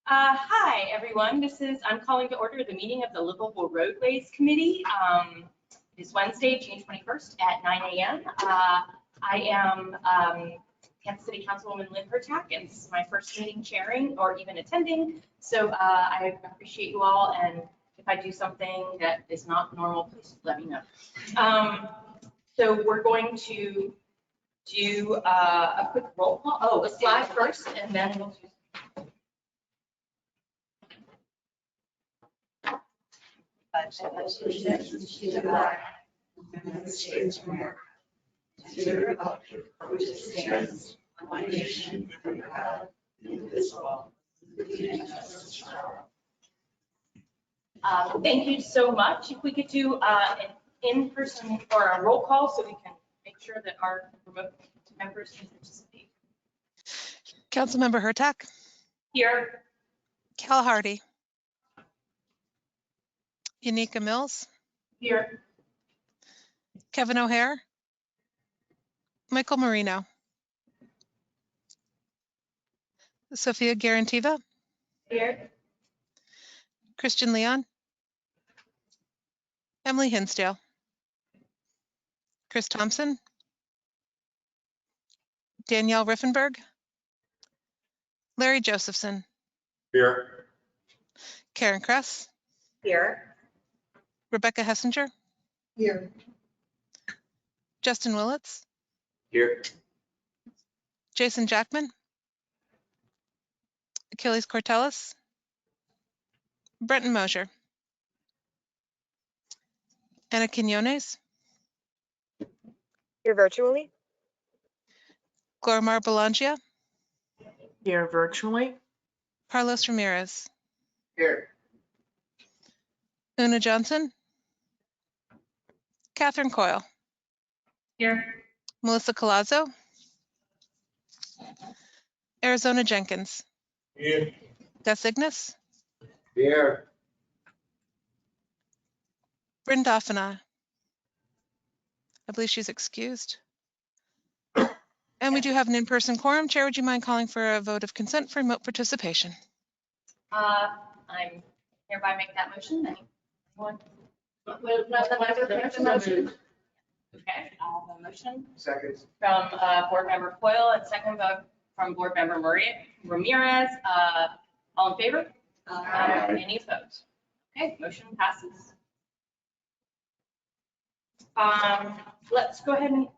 Hi, everyone. I'm calling to order the meeting of the Livable Roadways Committee. It is Wednesday, June 21st at 9 a.m. I am Kansas City Councilwoman Lynn Hertak, and this is my first meeting chairing or even attending. So I appreciate you all, and if I do something that is not normal, please let me know. So we're going to do a quick roll call. Oh, a slide first, and then we'll do. Allegiance to the flag of the United States of America, to the republic for which it stands, one nation under God, indivisible, with liberty and justice for all. Thank you so much. If we could do an in-person or a roll call so we can make sure that our remote members can participate. Councilmember Hertak. Here. Cal Hardy. Yanika Mills. Here. Kevin O'Hare. Michael Marino. Sophia Garantiva. Here. Christian Leon. Emily Hinsdale. Chris Thompson. Danielle Riffenberg. Larry Josephson. Here. Karen Kress. Here. Rebecca Hessinger. Here. Justin Willits. Here. Jason Jackman. Achilles Cortellis. Brenton Mosier. Anna Quinones. Here virtually. Glormar Belangia. Here virtually. Carlos Ramirez. Here. Una Johnson. Catherine Coyle. Here. Melissa Colazzo. Arizona Jenkins. Here. Gus Ignis. Here. Bryn Daphna. I believe she's excused. And we do have an in-person quorum. Chair, would you mind calling for a vote of consent for remote participation? I'm hereby make that motion. Anyone? Motion. Okay, I'll have a motion Second. from Board Member Coyle and second vote from Board Member Ramirez. All in favor? Any opposed? Okay, motion passes. Let's go ahead and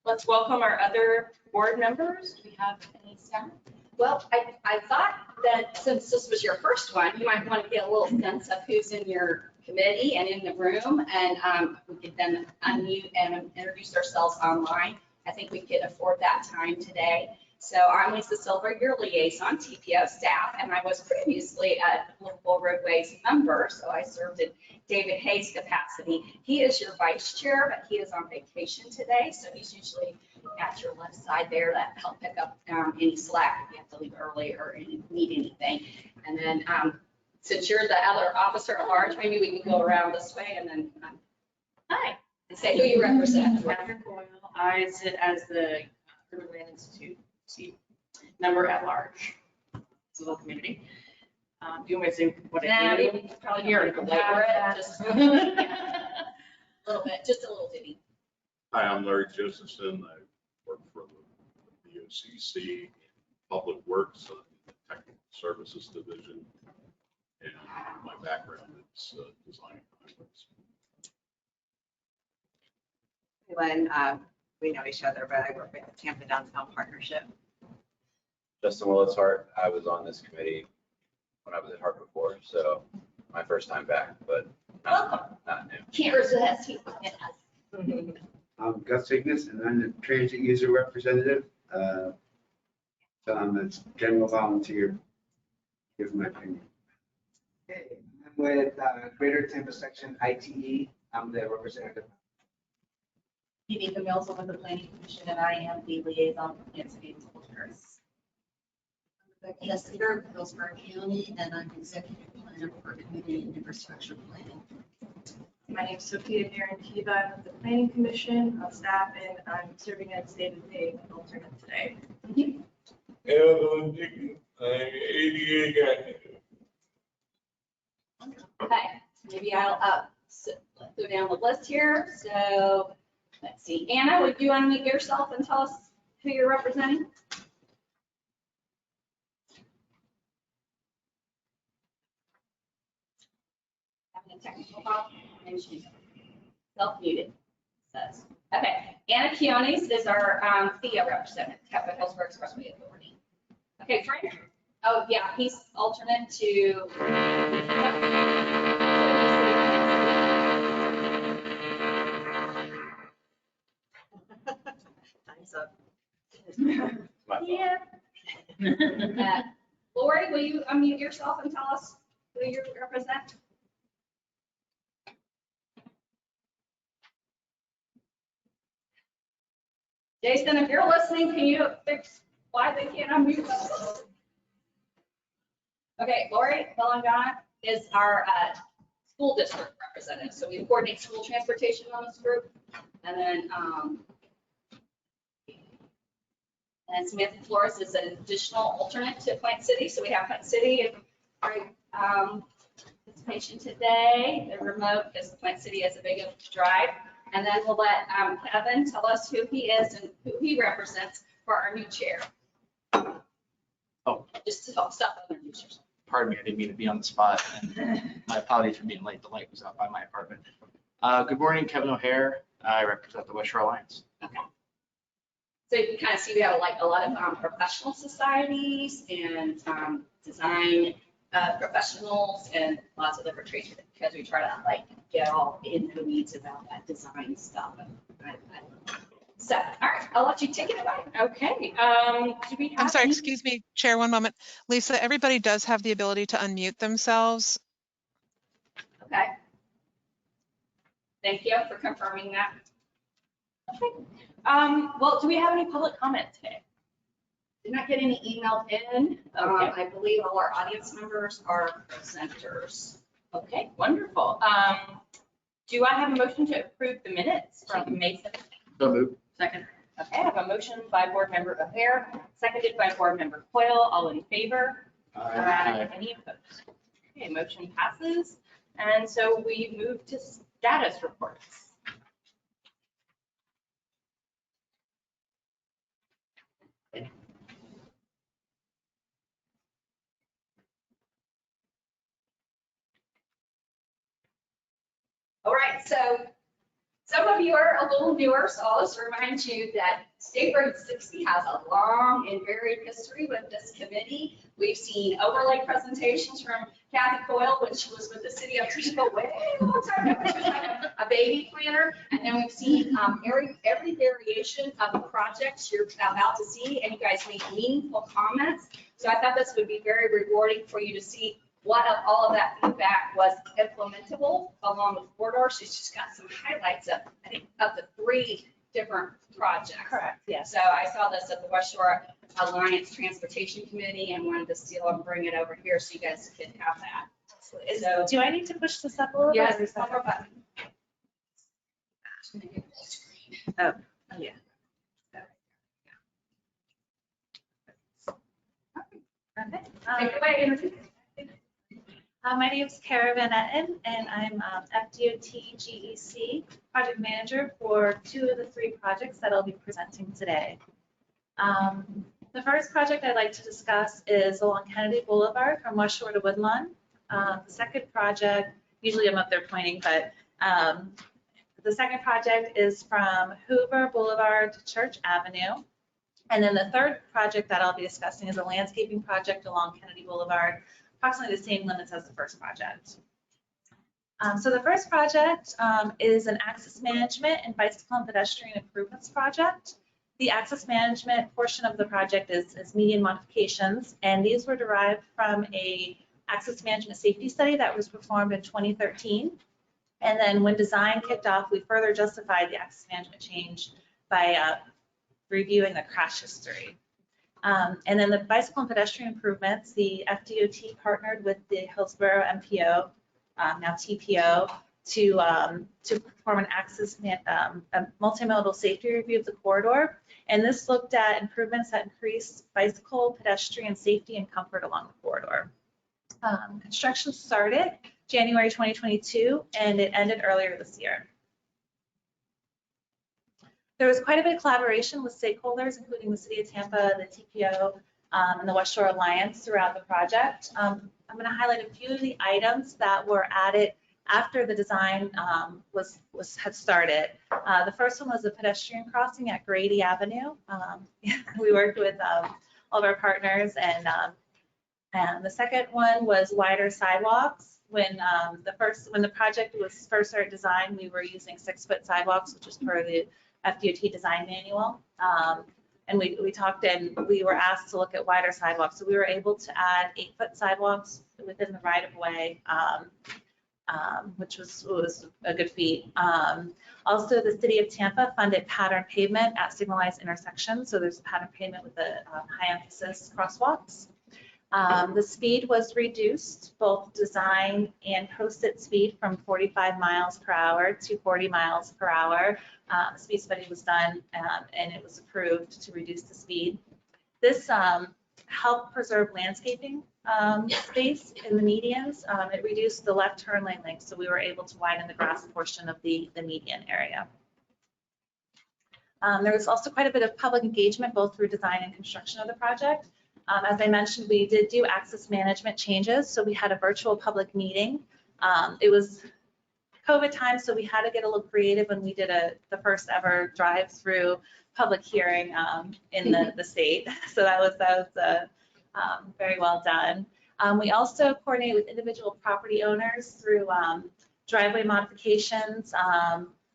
let's welcome our other board members. Do we have any staff? Well, I thought that since this was your first one, you might want to get a little sense of who's in your committee and in the room, and we could then unmute and introduce ourselves online. I think we could afford that time today. So I'm Lisa Silver, your liaison, TPO staff, and I was previously a Livable Roadways member, so I served in David Hayes' capacity. He is your vice chair, but he is on vacation today, so he's usually at your left side there to help pick up any slack if you have to leave early or need anything. And then since you're the other officer at large, maybe we can go around this way and then hi, and say who you represent. Catherine Coyle. I sit as the Urban Land Institute member at large. Civil community. Do you want me to say what I do? Probably Here. here to belabor it, just a little bit, just a little ditty. Hi, I'm Larry Josephson. I work for the OCC Public Works, in the Technical Services Division. And my background is design. When we know each other, but I work with the Tampa Downtown Partnership. Justin Willits Hart. I was on this committee when I was at Hart before, so my first time back, but not new. Can't resist. I'm Gus Ignis, and I'm the transit user representative. So I'm a general volunteer. Give my opinion. Okay, I'm with Greater Tampa Section ITE. I'm the representative. Yanika Mills, I'm with the Planning Commission, and I am the liaison for Kansas City School Districts. I'm Rebecca Hessinger, Hillsborough County, and I'm executive planner for Community and Infrastructure Planning. My name is Sophia Garantiva. I'm with the Planning Commission on staff, and I'm serving as David Hay alternate today. I'm 88 guy. Okay, maybe I'll go down the list here. So let's see. Anna, would you unmute yourself and tell us who you're representing? Having a technical problem? Maybe she's self-muted. Says. Okay, Anna Keonis is our THEA representative, Capital Hillsborough Expressway Authority. Okay, Frank. Oh, yeah, he's alternate to. Time's up. Yeah. Lori, will you unmute yourself and tell us who you represent? Jason, if you're listening, can you fix why they can't unmute themselves? Okay, Lori Belangana is our school district representative. So we coordinate school transportation on this group. And then Samantha Flores is an additional alternate to Plant City. So we have Plant City and participation today. They're remote because Plant City is a big drive. And then we'll let Kevin tell us who he is and who he represents for our new chair. Oh. Just to help stop other new chairs. Pardon me, I didn't mean to be on the spot. And my apologies for being late. The light was out by my apartment. Good morning, Kevin O'Hare. I represent the West Shore Alliance. Okay. So you kind of see we have like a lot of professional societies and design professionals and lots of different trades because we try to like get all in the weeds about that design stuff. So, all right, I'll let you take it away. Okay. Do we have I'm sorry, any- excuse me, Chair, one moment. Lisa, everybody does have the ability to unmute themselves. Okay. Thank you for confirming that. Okay. Well, do we have any public comment today? Did not get any emailed in. I believe all our audience members are presenters. Okay, wonderful. Do I have a motion to approve the minutes from May 7th? So moved. Second. Okay, I have a motion by Board Member O'Hare, seconded by Board Member Coyle. All in favor? Aye. Any opposed? Okay, motion passes. And so we move to status reports. All right, so some of you are a little newer, so I'll just remind you that State Road 60 has a long and varied history with this committee. We've seen overlay presentations from Kathy Coyle when she was with the city of Topeka way a long time ago. She was like a baby planner. And then we've seen every variation of the projects you're about to see, and you guys made meaningful comments. So I thought this would be very rewarding for you to see what of all of that feedback was implementable along with corridor. She's just got some highlights of, I think, of the 3 different projects. Correct, yes. So I saw this at the West Shore Alliance Transportation Committee and wanted to steal and bring it over here so you guys could have that. So, Do I need to push this up a little bit? yes, or is one that- more button. Oh, yeah. Okay. Take it away, Andrew. My name is Kara Van Etten, and I'm FDOT GEC project manager for 2 of the 3 projects that I'll be presenting today. The first project I'd like to discuss is along Kennedy Boulevard from West Shore to Woodlawn. The second project, usually I'm up there pointing, but the second project is from Hoover Boulevard to Church Avenue. And then the third project that I'll be discussing is a landscaping project along Kennedy Boulevard, approximately the same limits as the first project. So the first project is an access management and bicycle and pedestrian improvements project. The access management portion of the project is median modifications, and these were derived from a access management safety study that was performed in 2013. And then when design kicked off, we further justified the access management change by reviewing the crash history. And then the bicycle and pedestrian improvements, the FDOT partnered with the Hillsborough MPO, now TPO, to perform a multimodal safety review of the corridor. And this looked at improvements that increased bicycle, pedestrian safety and comfort along the corridor. Construction started January 2022 and it ended earlier this year. There was quite a bit of collaboration with stakeholders, including the City of Tampa, the TPO, and the West Shore Alliance throughout the project. I'm going to highlight a few of the items that were added after the design had started. The first one was a pedestrian crossing at Grady Avenue. We worked with all of our partners, and the second one was wider sidewalks. When the project was first started design, we were using 6-foot sidewalks, which is per the FDOT design manual. And we talked and we were asked to look at wider sidewalks. So we were able to add 8-foot sidewalks within the right of way, which was a good feat. Also, the City of Tampa funded pattern pavement at signalized intersections. So there's a pattern pavement with a high emphasis crosswalks. The speed was reduced, both design and posted speed, from 45 miles per hour to 40 miles per hour. The speed study was done and it was approved to reduce the speed. This helped preserve landscaping space in the medians. It reduced the left turn lane length, so we were able to widen the grass portion of the median area. There was also quite a bit of public engagement, both through design and construction of the project. As I mentioned, we did do access management changes, so we had a virtual public meeting. It was COVID time, so we had to get a little creative when we did the first ever drive-through public hearing in the state. So that was very well done. We also coordinated with individual property owners through driveway modifications,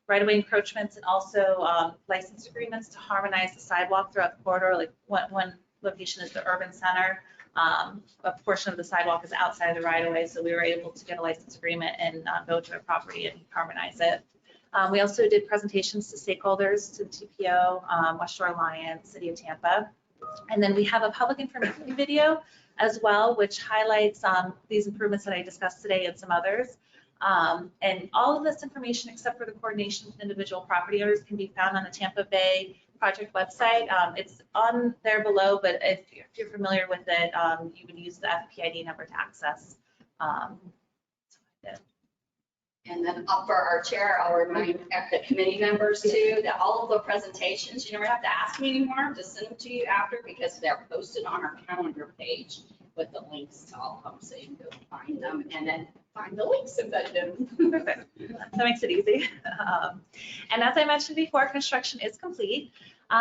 right-of-way encroachments, and also license agreements to harmonize the sidewalk throughout the corridor. Like one location is the urban center. A portion of the sidewalk is outside of the right-of-way, so we were able to get a license agreement and go to their property and harmonize it. We also did presentations to stakeholders, to the TPO, West Shore Alliance, City of Tampa. And then we have a public information video as well, which highlights these improvements that I discussed today and some others. And all of this information, except for the coordination with individual property owners, can be found on the Tampa Bay project website. It's on there below, but if you're familiar with it, you would use the FPID number to access. And then up for our chair, I'll remind the committee members too, that all of the presentations, you never have to ask me anymore, just send them to you after, because they're posted on our calendar page with the links to all of them, so you can go find them and then find the links embedded in. Perfect. That makes it easy. And as I mentioned before, construction is complete. So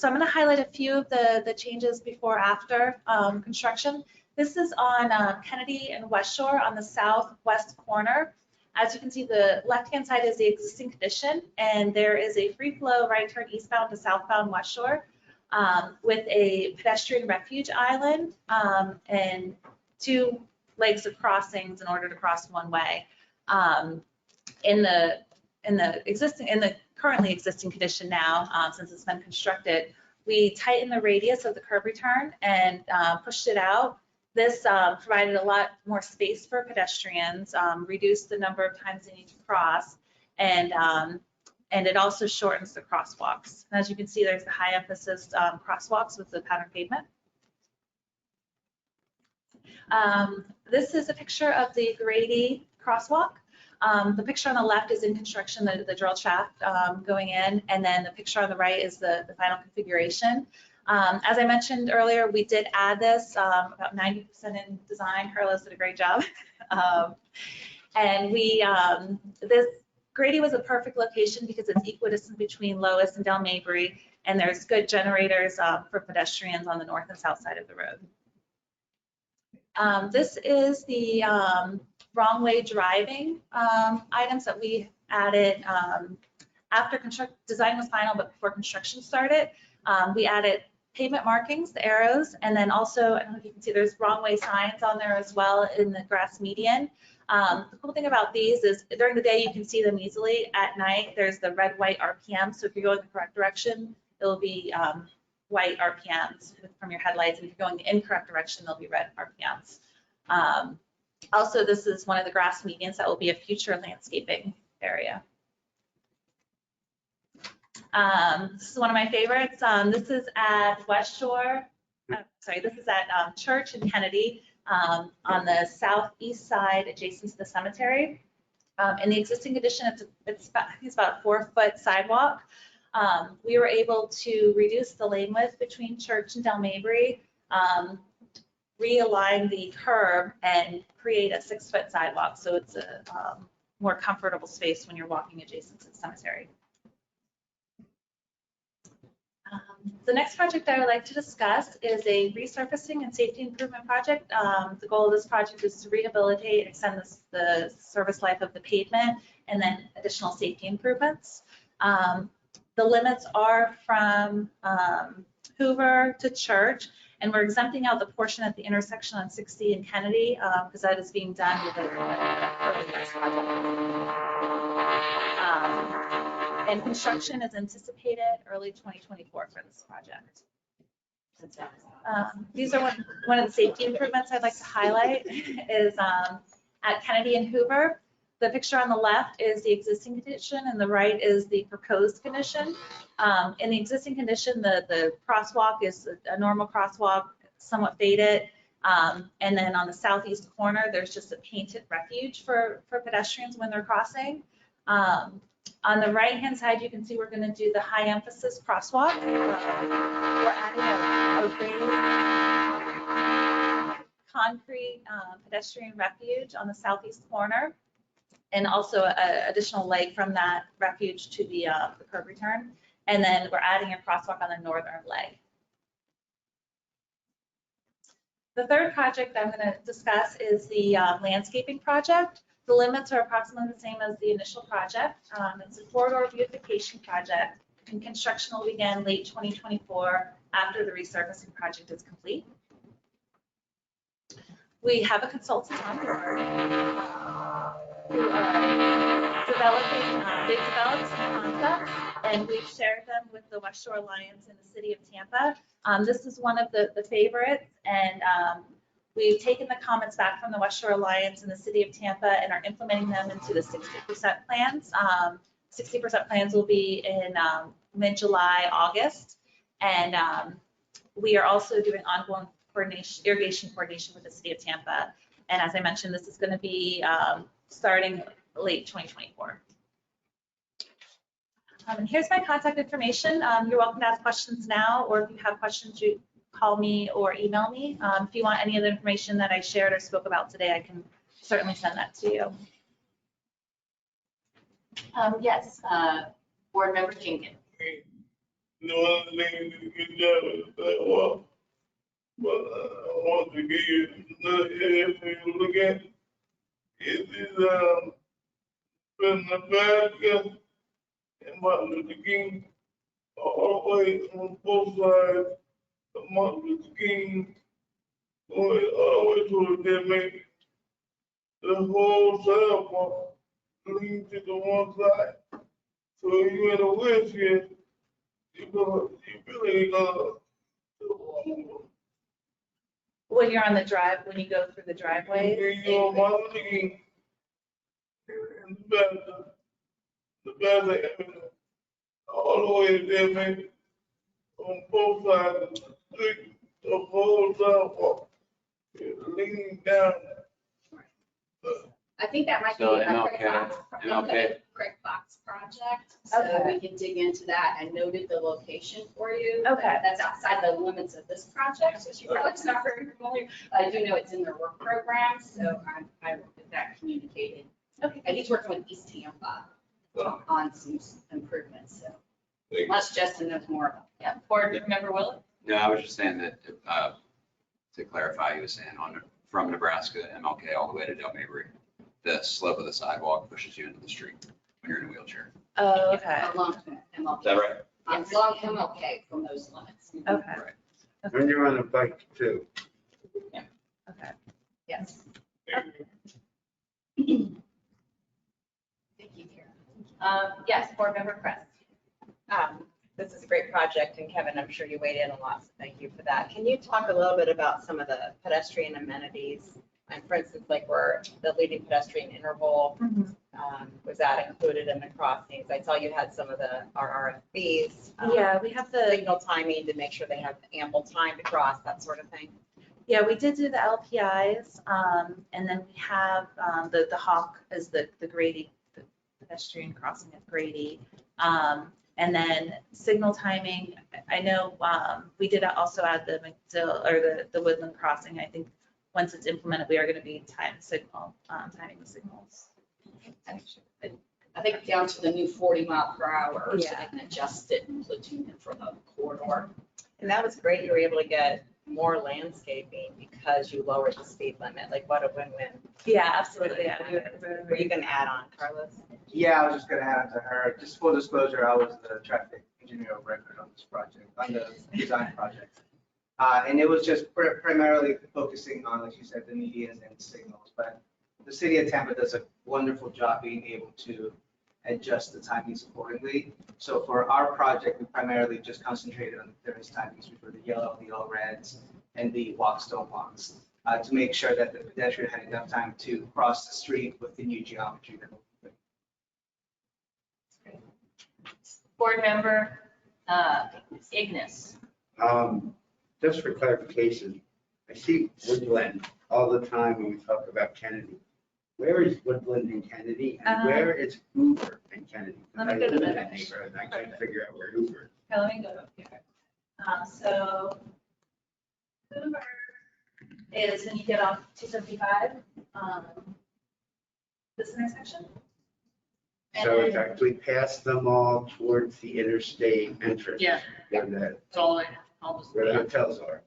I'm going to highlight a few of the changes before after construction. This is on Kennedy and West Shore on the southwest corner. As you can see, the left-hand side is the existing condition, and there is a free flow right turn eastbound to southbound West Shore with a pedestrian refuge island and 2 legs of crossings in order to cross one way. In the currently existing condition now, since it's been constructed, we tightened the radius of the curb return and pushed it out. This provided a lot more space for pedestrians, reduced the number of times they need to cross, and it also shortens the crosswalks. And as you can see, there's the high emphasis crosswalks with the pattern pavement. This is a picture of the Grady crosswalk. The picture on the left is in construction, the drill shaft going in, and then the picture on the right is the final configuration. As I mentioned earlier, we did add this about 90% in design. Carlos did a great job. And this Grady was a perfect location because it's equidistant between Lois and Del Mabry, and there's good generators for pedestrians on the north and south side of the road. This is the wrong way driving items that we added after design was final, but before construction started. We added pavement markings, the arrows, and then also, I don't know if you can see, there's wrong way signs on there as well in the grass median. The cool thing about these is during the day you can see them easily. At night there's the red white RPM, so if you're going the correct direction it'll be white RPMs from your headlights, and if you're going the incorrect direction there'll be red RPMs. Also, this is one of the grass medians that will be a future landscaping area. This is one of my favorites. This is at West Shore. This is at Church and Kennedy on the southeast side adjacent to the cemetery. In the existing condition, it's about a 4-foot sidewalk. We were able to reduce the lane width between Church and Del Mabry, realign the curb, and create a 6-foot sidewalk. So it's a more comfortable space when you're walking adjacent to the cemetery. The next project I would like to discuss is a resurfacing and safety improvement project. The goal of this project is to rehabilitate and extend the service life of the pavement and then additional safety improvements. The limits are from Hoover to Church, and we're exempting out the portion at the intersection on 60 and Kennedy because that is being done with and construction is anticipated early 2024 for this project. These are one of the safety improvements I'd like to highlight is at Kennedy and Hoover. The picture on the left is the existing condition and the right is the proposed condition. In the existing condition, the crosswalk is a normal crosswalk, somewhat faded. And then on the southeast corner, there's just a painted refuge for pedestrians when they're crossing. On the right-hand side, you can see we're going to do the high emphasis crosswalk. We're adding a raised concrete pedestrian refuge on the southeast corner, and also an additional leg from that refuge to the curb return. And then we're adding a crosswalk on the northern leg. The third project I'm going to discuss is the landscaping project. The limits are approximately the same as the initial project. It's a corridor beautification project, and construction will begin late 2024 after the resurfacing project is complete. We have a consultant on board who are developing, they've developed some concepts, and we've shared them with the West Shore Alliance in the city of Tampa. This is one of the favorites, and we've taken the comments back from the West Shore Alliance in the city of Tampa and are implementing them into the 60% plans. 60% plans will be in mid-July, August, and we are also doing ongoing irrigation coordination with the city of Tampa. And as I mentioned, this is going to be starting late 2024. And here's my contact information. You're welcome to ask questions now, or if you have questions, you call me or email me. If you want any of the information that I shared or spoke about today, I can certainly send that to you. Yes, Board Member Jenkins. No other thing you can do is say, well, but I want to give you another area for you to look at. It is from Nebraska and Martin Luther King, all the way on both sides of Martin Luther King, going all the way to the dead man. The whole sidewalk leans to the one side. So if you're in a wheelchair, you really When you're on the drive, when you go through the driveway. You're Martin Luther King and the back all the way there, man, on both sides of the street, the whole sidewalk, leaning down. I think that might be So a MLK. Craig Fox project, so Okay. we can dig into that. I noted the location for you. Okay. That's outside the limits of this project, so you're probably not very familiar. I do know it's in their work program, so I will get that communicated. Okay. And he's working with East Tampa on some improvements, so Thank you. unless Justin knows more about Yeah, Board Member Willett. No, I was just saying that, to clarify, he was saying from Nebraska, MLK, all the way to Del Mabry, the slope of the sidewalk pushes you into the street when you're in a wheelchair. Oh, okay. along MLK. Is that right? Along MLK from those limits. Okay. Right. When you're on a bike too. Okay. Yes. Thank you, Karen. Yes, Board Member Crest. This is a great project, and Kevin, I'm sure you weighed in a lot, so thank you for that. Can you talk a little bit about some of the pedestrian amenities And for instance, like where the leading pedestrian interval, was that included in the crossings? I saw you had some of our RFBs. Yeah, we have the, Signal timing to make sure they have ample time to cross, that sort of thing. yeah, we did do the LPIs, and then we have the Hawk is the Grady, the pedestrian crossing at Grady. And then signal timing, I know we did also add the McDill, or the Woodland crossing. I think once it's implemented, we are going to be timing the signals. I think down to the new 40 mph, so Yeah. they can adjust it and platoon it for the corridor. And that was great. You were able to get more landscaping because you lowered the speed limit. Like what a win-win. Yeah, absolutely. Yeah. Were you going to add on, Carlos? Yeah, I was just gonna add on to her, just full disclosure, I was the traffic engineer of record on this project, on the design project. And it was just primarily focusing on, like you said, the medians and signals, but the city of Tampa does a wonderful job being able to adjust the timings accordingly. So for our project, we primarily just concentrated on the various timings, which were the yellow, reds, and the stone walks, to make sure that the pedestrian had enough time to cross the street with the new geometry that we're putting. Board member Ignis. Just for clarification, I see Woodland all the time when we talk about Kennedy. Where is Woodland and Kennedy, and where is Hoover and Kennedy? Let me I go to live the in that next. neighborhood, and I can't figure out where Hoover is. Okay, let me go up here. So Hoover is when you get off 275, this intersection. And So it's then- actually past them all towards the interstate entrance. Yeah. It's all Where the hotels are.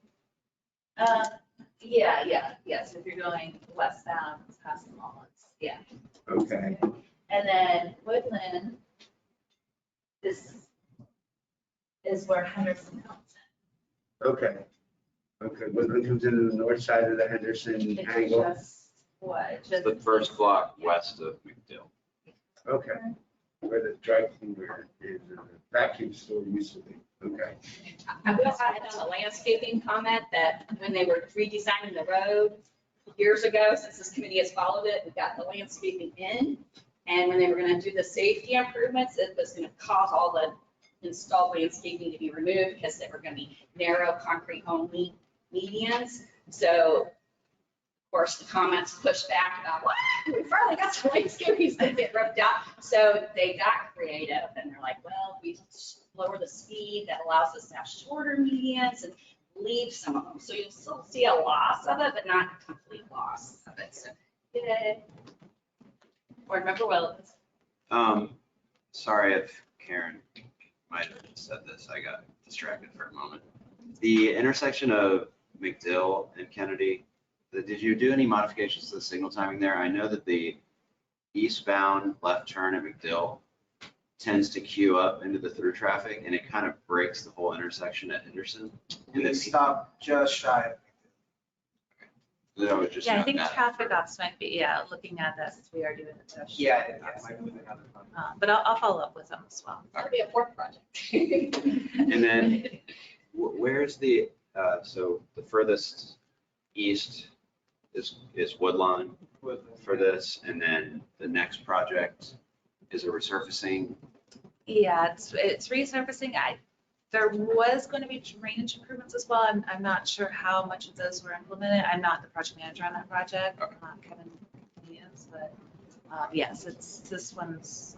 Yes, if you're going westbound, it's past the mall, yeah. Okay, And then Woodland is where Henderson comes okay. Okay, Woodland comes into the north side of the Henderson in. It's angle. just, what, It's the first block west of McDill. Okay, where the dry cleaner is, and the vacuum store used to be. Okay. I will add on a landscaping comment that when they were redesigning the road years ago, since this committee has followed it, we got the landscaping in. And when they were gonna do the safety improvements, it was gonna cause all the installed landscaping to be removed because they were gonna be narrow concrete only medians. So of course, the comments pushed back about, what? We finally got some landscaping that get ripped out. So they got creative and they're like, well, we lower the speed that allows us to have shorter medians and leave some of them. So you'll still see a loss of it, but not a complete loss of it. So, yay. Board member Williams. Sorry if Karen might have said this, I got distracted for a moment. The intersection of McDill and Kennedy, did you do any modifications to the signal timing there? I know that the eastbound left turn at McDill tends to queue up into the through traffic and it kind of breaks the whole intersection at Henderson. And We then stopped just shy of. I was just Yeah, I noting think that. traffic ops might be, looking at this, we are doing the test. Yeah, might move another one. But I'll follow up with them as well. That'll be a fourth project. And then where's the, so the furthest east is Woodlawn for this, and then the next project is a resurfacing. Yeah, it's resurfacing. There was going to be drainage improvements as well. I'm not sure how much of those were implemented. I'm not the project manager on that project. Kevin is, but yes, this one's.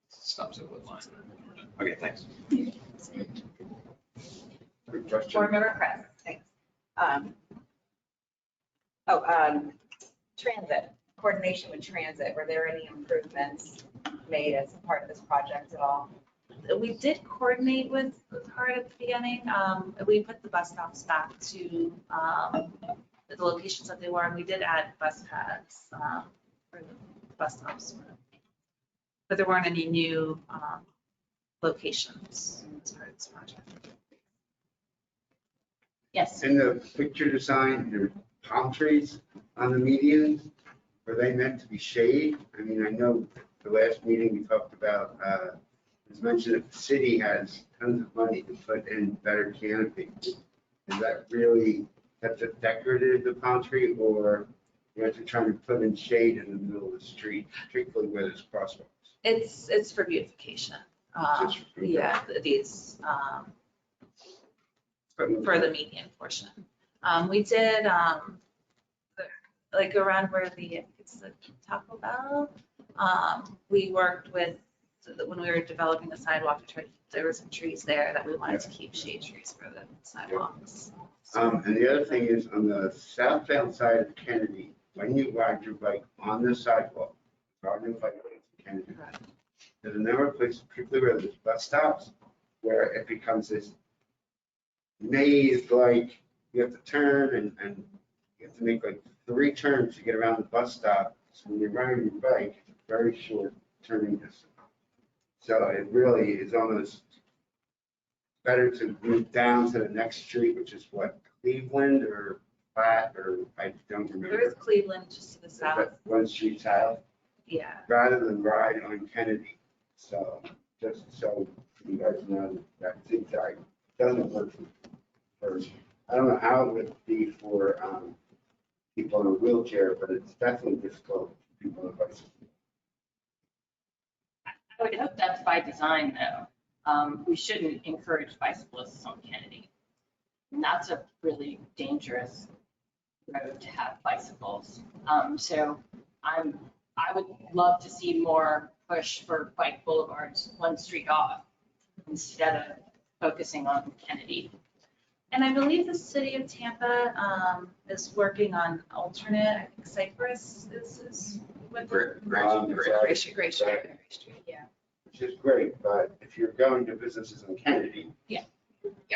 Stops at Woodlawn. Okay, thanks. Good question. Board member Kress. Thanks. Transit, coordination with transit, were there any improvements made as part of this project at all? We did coordinate with HART at the beginning. We put the bus stops back to the locations that they were, and we did add bus pads for the bus stops. But there weren't any new locations as part of this project. Yes. In the picture design, there are palm trees on the medians. Were they meant to be shade? I mean, I know the last meeting we talked about, it was mentioned that the city has tons of money to put in better canopy. Is that really, that's a decorative, the palm tree, or You have to try to put in shade in the middle of the street, particularly where there's crosswalks. It's for beautification. Just for beautification. Yeah, these, for the median portion. We did, like around where it's the Taco Bell. We worked with, when we were developing the sidewalk, there were some trees there that we wanted to keep shade trees for the sidewalks. And the other thing is on the southbound side of Kennedy, when you ride your bike on the sidewalk, riding your bike on Kennedy, there's a number of places, particularly where there's bus stops, where it becomes this maze, like you have to turn and you have to make like 3 turns to get around the bus stop. So when you're riding your bike, it's a very short turning distance. So it really is almost better to move down to the next street, which is what, Cleveland or Platt, or I don't remember. There's Cleveland just to the south. That one street south, Yeah. rather than ride on Kennedy. So just so you guys know, that zigzag doesn't work for, I don't know how it would be for people in a wheelchair, but it's definitely difficult for people on a bicycle. I would hope that's by design, though. We shouldn't encourage bicyclists on Kennedy. And that's a really dangerous road to have bicycles. So I would love to see more push for bike boulevards one street off instead of focusing on Kennedy. And I believe the city of Tampa is working on alternate, I think Cypress is what they're. Gray Street, yeah. Which is great, but if you're going to businesses in Kennedy. Yeah.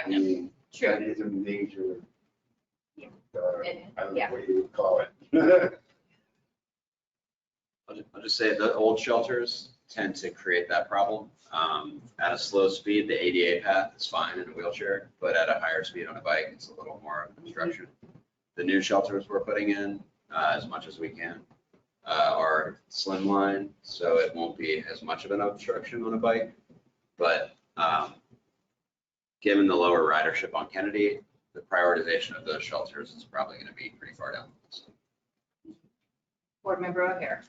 I mean, True. that is a major, Yeah. I don't know what you would call it. I'll just say the old shelters tend to create that problem. At a slow speed, the ADA path is fine in a wheelchair, but at a higher speed on a bike, it's a little more obstruction. The new shelters we're putting in, as much as we can, are slimline, so it won't be as much of an obstruction on a bike. But given the lower ridership on Kennedy, the prioritization of those shelters is probably going to be pretty far down the list. Board Member O'Hare.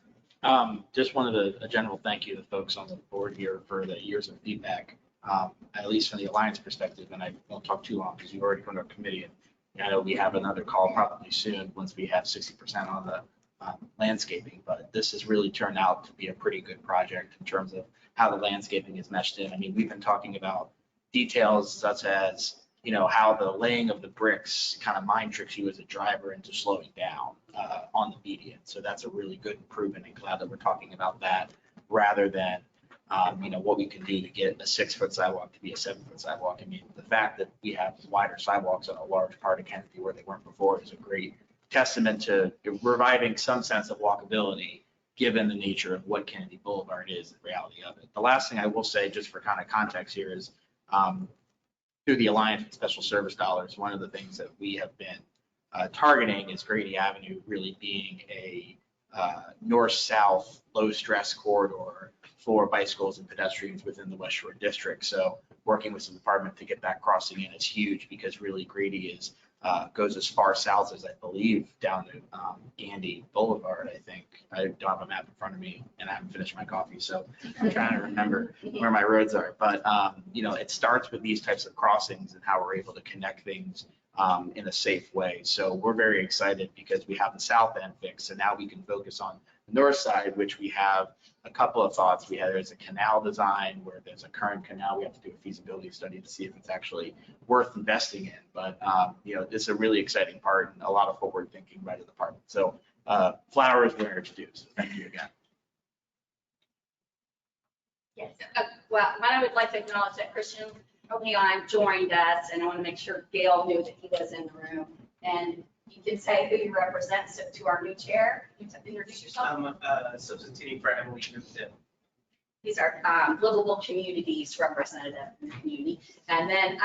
Just wanted a general thank you to folks on the board here for the years of feedback, at least from the Alliance perspective, and I won't talk too long because you've already gone to our committee. And I know we have another call probably soon once we have 60% on the landscaping, but this has really turned out to be a pretty good project in terms of how the landscaping is meshed in. I mean, we've been talking about details such as, you know, how the laying of the bricks kind of mind tricks you as a driver into slowing down on the median. So that's a really good improvement, and glad that we're talking about that rather than, you know, what we can do to get a 6-foot sidewalk to be a 7-foot sidewalk. I mean, the fact that we have wider sidewalks on a large part of Kennedy where they weren't before is a great testament to providing some sense of walkability, given the nature of what Kennedy Boulevard is, the reality of it. The last thing I will say, just for kind of context here, is through the Alliance with Special Service Dollars, one of the things that we have been targeting is Grady Avenue really being a north-south low-stress corridor for bicycles and pedestrians within the West Shore District. So working with the department to get that crossing in is huge, because really Grady is goes as far south as I believe down to Gandy Boulevard, I think. I don't have a map in front of me and I haven't finished my coffee, so I'm trying to remember where my roads are. But, you know, it starts with these types of crossings and how we're able to connect things in a safe way. So we're very excited because we have the south end fixed. So now we can focus on the north side, which we have a couple of thoughts. There's a canal design where there's a current canal. We have to do a feasibility study to see if it's actually worth investing in. But, you know, it's a really exciting part and a lot of forward thinking by the department. So flowers where it's due. So thank you again. Yes. Well, I would like to acknowledge that Christian Leon joined us, and I want to make sure Gail knew that he was in the room. And you can say who you represent to our new chair. You can introduce yourself. I'm substituting for Emily Group. He's our livable communities representative in the community. And then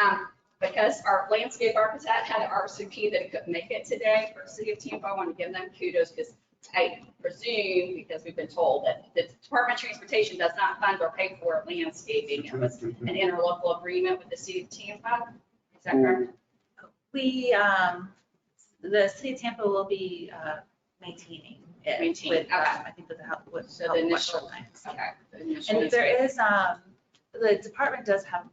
because our landscape architect had an RCP that couldn't make it today for the city of Tampa, I want to give them kudos, because I presume, because we've been told that the Department of Transportation does not fund or pay for landscaping. It was an interlocal agreement with the city of Tampa. Is that correct? We, the city of Tampa will be maintaining it Maintaining, with, okay. I think with the help with So the West initial, Shorelines. okay. the initial And there is, the department does have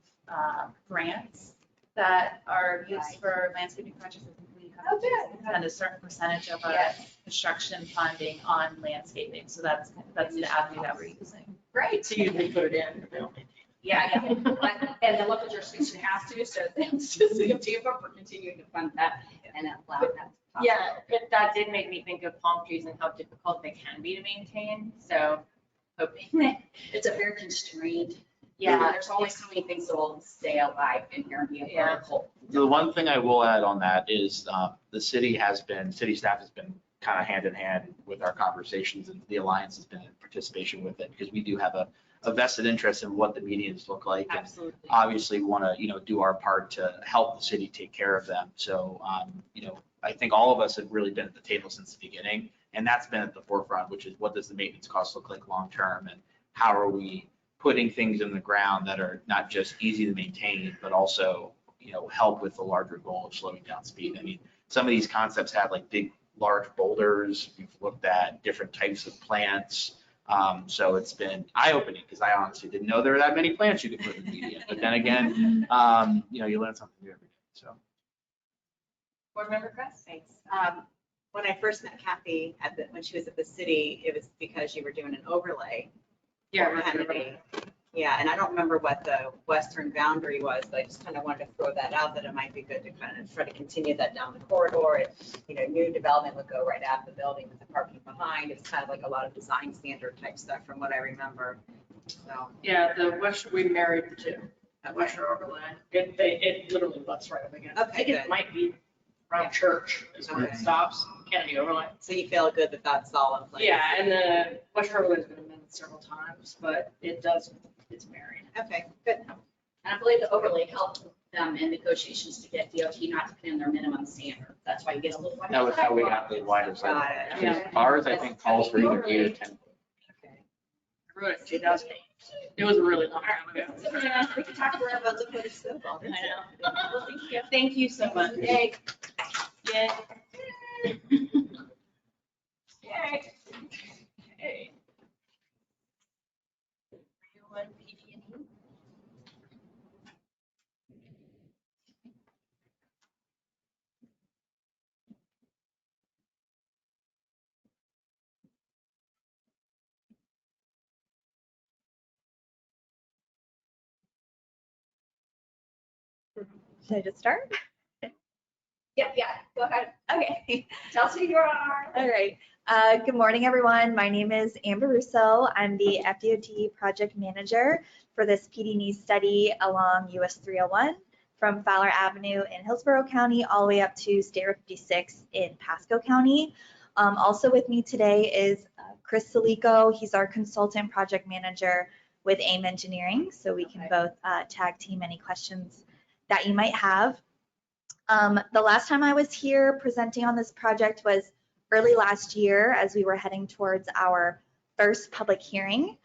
grants that are used for landscaping projects. I think we have Oh, good. to spend a certain percentage of our Yes. construction funding on landscaping. So that's the avenue that we're using. Great. So you put it in, they don't maintain Yeah, yeah. And the local jurisdiction has to, so it's just the DFO for continuing to fund that and allow that. Yeah, but that did make me think of palm trees and how difficult they can be to maintain, so hoping that, It's a very constrained, yeah. there's only so many things that will stay alive in here and be Yeah. vertical. The one thing I will add on that is the city staff has been kind of hand in hand with our conversations, and the Alliance has been in participation with it because we do have a vested interest in what the medians look like. And Absolutely. obviously want to, do our part to help the city take care of them. So, I think all of us have really been at the table since the beginning, and that's been at the forefront, which is what does the maintenance cost look like long-term, and how are we putting things in the ground that are not just easy to maintain, but also, help with the larger goal of slowing down speed. I mean, some of these concepts have like big, large boulders. We've looked at different types of plants. So it's been eye-opening because I honestly didn't know there were that many plants you could put in the median. But then again, you learn something new every day. So. Board Member Chris? Thanks. When I first met Kathy when she was at the city, it was because you were doing an overlay. Yeah, for Kennedy. Yeah, and I don't remember what the western boundary was, but I just kind of wanted to throw that out, that it might be good to kind of try to continue that down the corridor. And, new development would go right at the building with the parking behind. It's kind of like a lot of design standard type stuff from what I remember. So. Yeah, we married the two. At Western Overlay. It literally butts right up against. I think Okay, it good. might be around Church is where it Okay. stops, Kennedy Overlay. So you feel good that that's all in place? Yeah, and the Western Overlay's been amended several times, but it's married. Okay, good. And I believe the overlay helped them in negotiations to get DOT not to put in their minimum standard. That's why you get a little. That was how we got the wider side. Got it. Yeah. Ours, I think, calls for either 8 or 10. I wrote it in 2008. It was a really long time ago. We can talk more about the put it still. I know. Well, thank you. Thank you so much. Yay. Yay. Yay. Okay. Everyone, PG&E? Should I just start? Yeah, go ahead. Okay. Tell us who you are. All right. Good morning, everyone. My name is Amber Russo. I'm the FDOT project manager for this PD&E study along US 301 from Fowler Avenue in Hillsborough County all the way up to State Road 56 in Pasco County. Also with me today is Chris Salico. He's our consultant project manager with AIM Engineering, so we can both tag team any questions that you might have. The last time I was here presenting on this project was early last year as we were heading towards our first public hearing.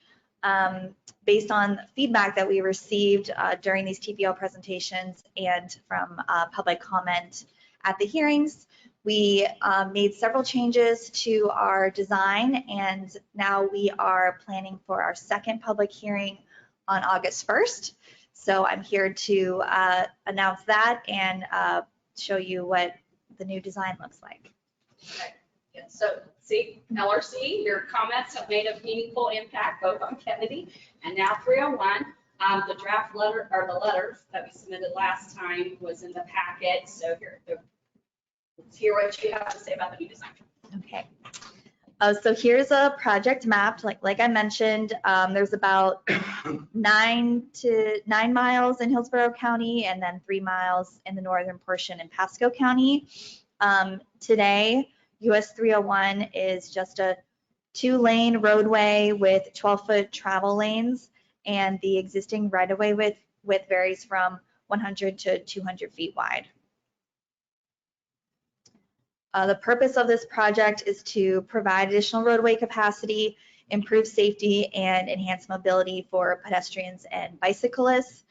Based on feedback that we received during these TPO presentations and from public comment at the hearings, we made several changes to our design, and now we are planning for our second public hearing on August 1st. So I'm here to announce that and show you what the new design looks like. Okay. Yeah, so see, LRC, your comments have made a meaningful impact both on Kennedy and now 301. The draft letter, or the letter that we submitted last time was in the packet. So let's hear what you have to say about the new design. Okay. So here's a project map. Like I mentioned, there's about 9 miles in Hillsborough County and then 3 miles in the northern portion in Pasco County. Today, US 301 is just a 2-lane roadway with 12-foot travel lanes, and the existing right-of-way width varies from 100 to 200 feet wide. The purpose of this project is to provide additional roadway capacity, improve safety, and enhance mobility for pedestrians and bicyclists.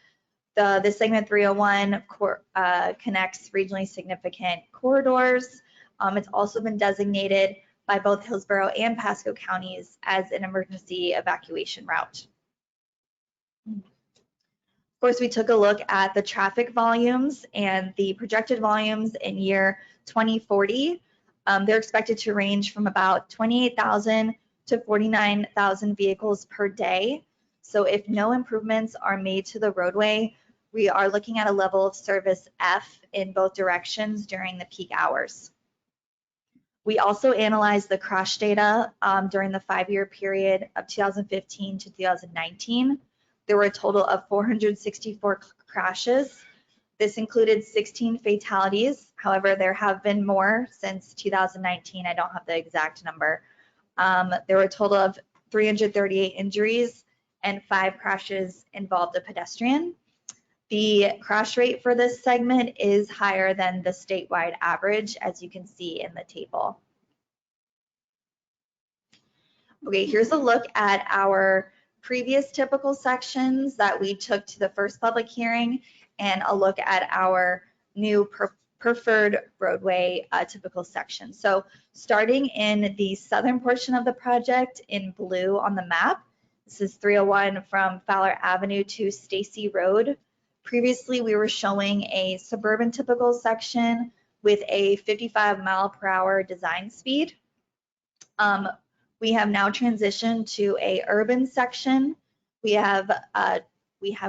This segment 301 connects regionally significant corridors. It's also been designated by both Hillsborough and Pasco counties as an emergency evacuation route. Of course, we took a look at the traffic volumes and the projected volumes in year 2040. They're expected to range from about 28,000 to 49,000 vehicles per day. So if no improvements are made to the roadway, we are looking at a level of service F in both directions during the peak hours. We also analyzed the crash data during the 5-year period of 2015 to 2019. There were a total of 464 crashes. This included 16 fatalities. However, there have been more since 2019. I don't have the exact number. There were a total of 338 injuries and 5 crashes involved a pedestrian. The crash rate for this segment is higher than the statewide average, as you can see in the table. Okay, here's a look at our previous typical sections that we took to the first public hearing and a look at our new preferred roadway typical section. So starting in the southern portion of the project in blue on the map, this is 301 from Fowler Avenue to Stacy Road. Previously, we were showing a suburban typical section with a 55 mile per hour design speed. We have now transitioned to a urban section. We have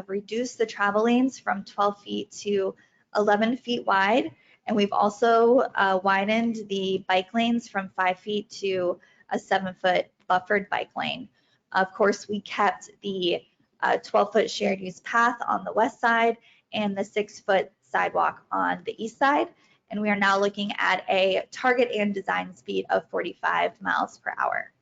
reduced the travel lanes from 12 feet to 11 feet wide, and we've also widened the bike lanes from 5 feet to a 7-foot buffered bike lane. Of course, we kept the 12-foot shared use path on the west side and the 6-foot sidewalk on the east side, and we are now looking at a target and design speed of 45 miles per hour.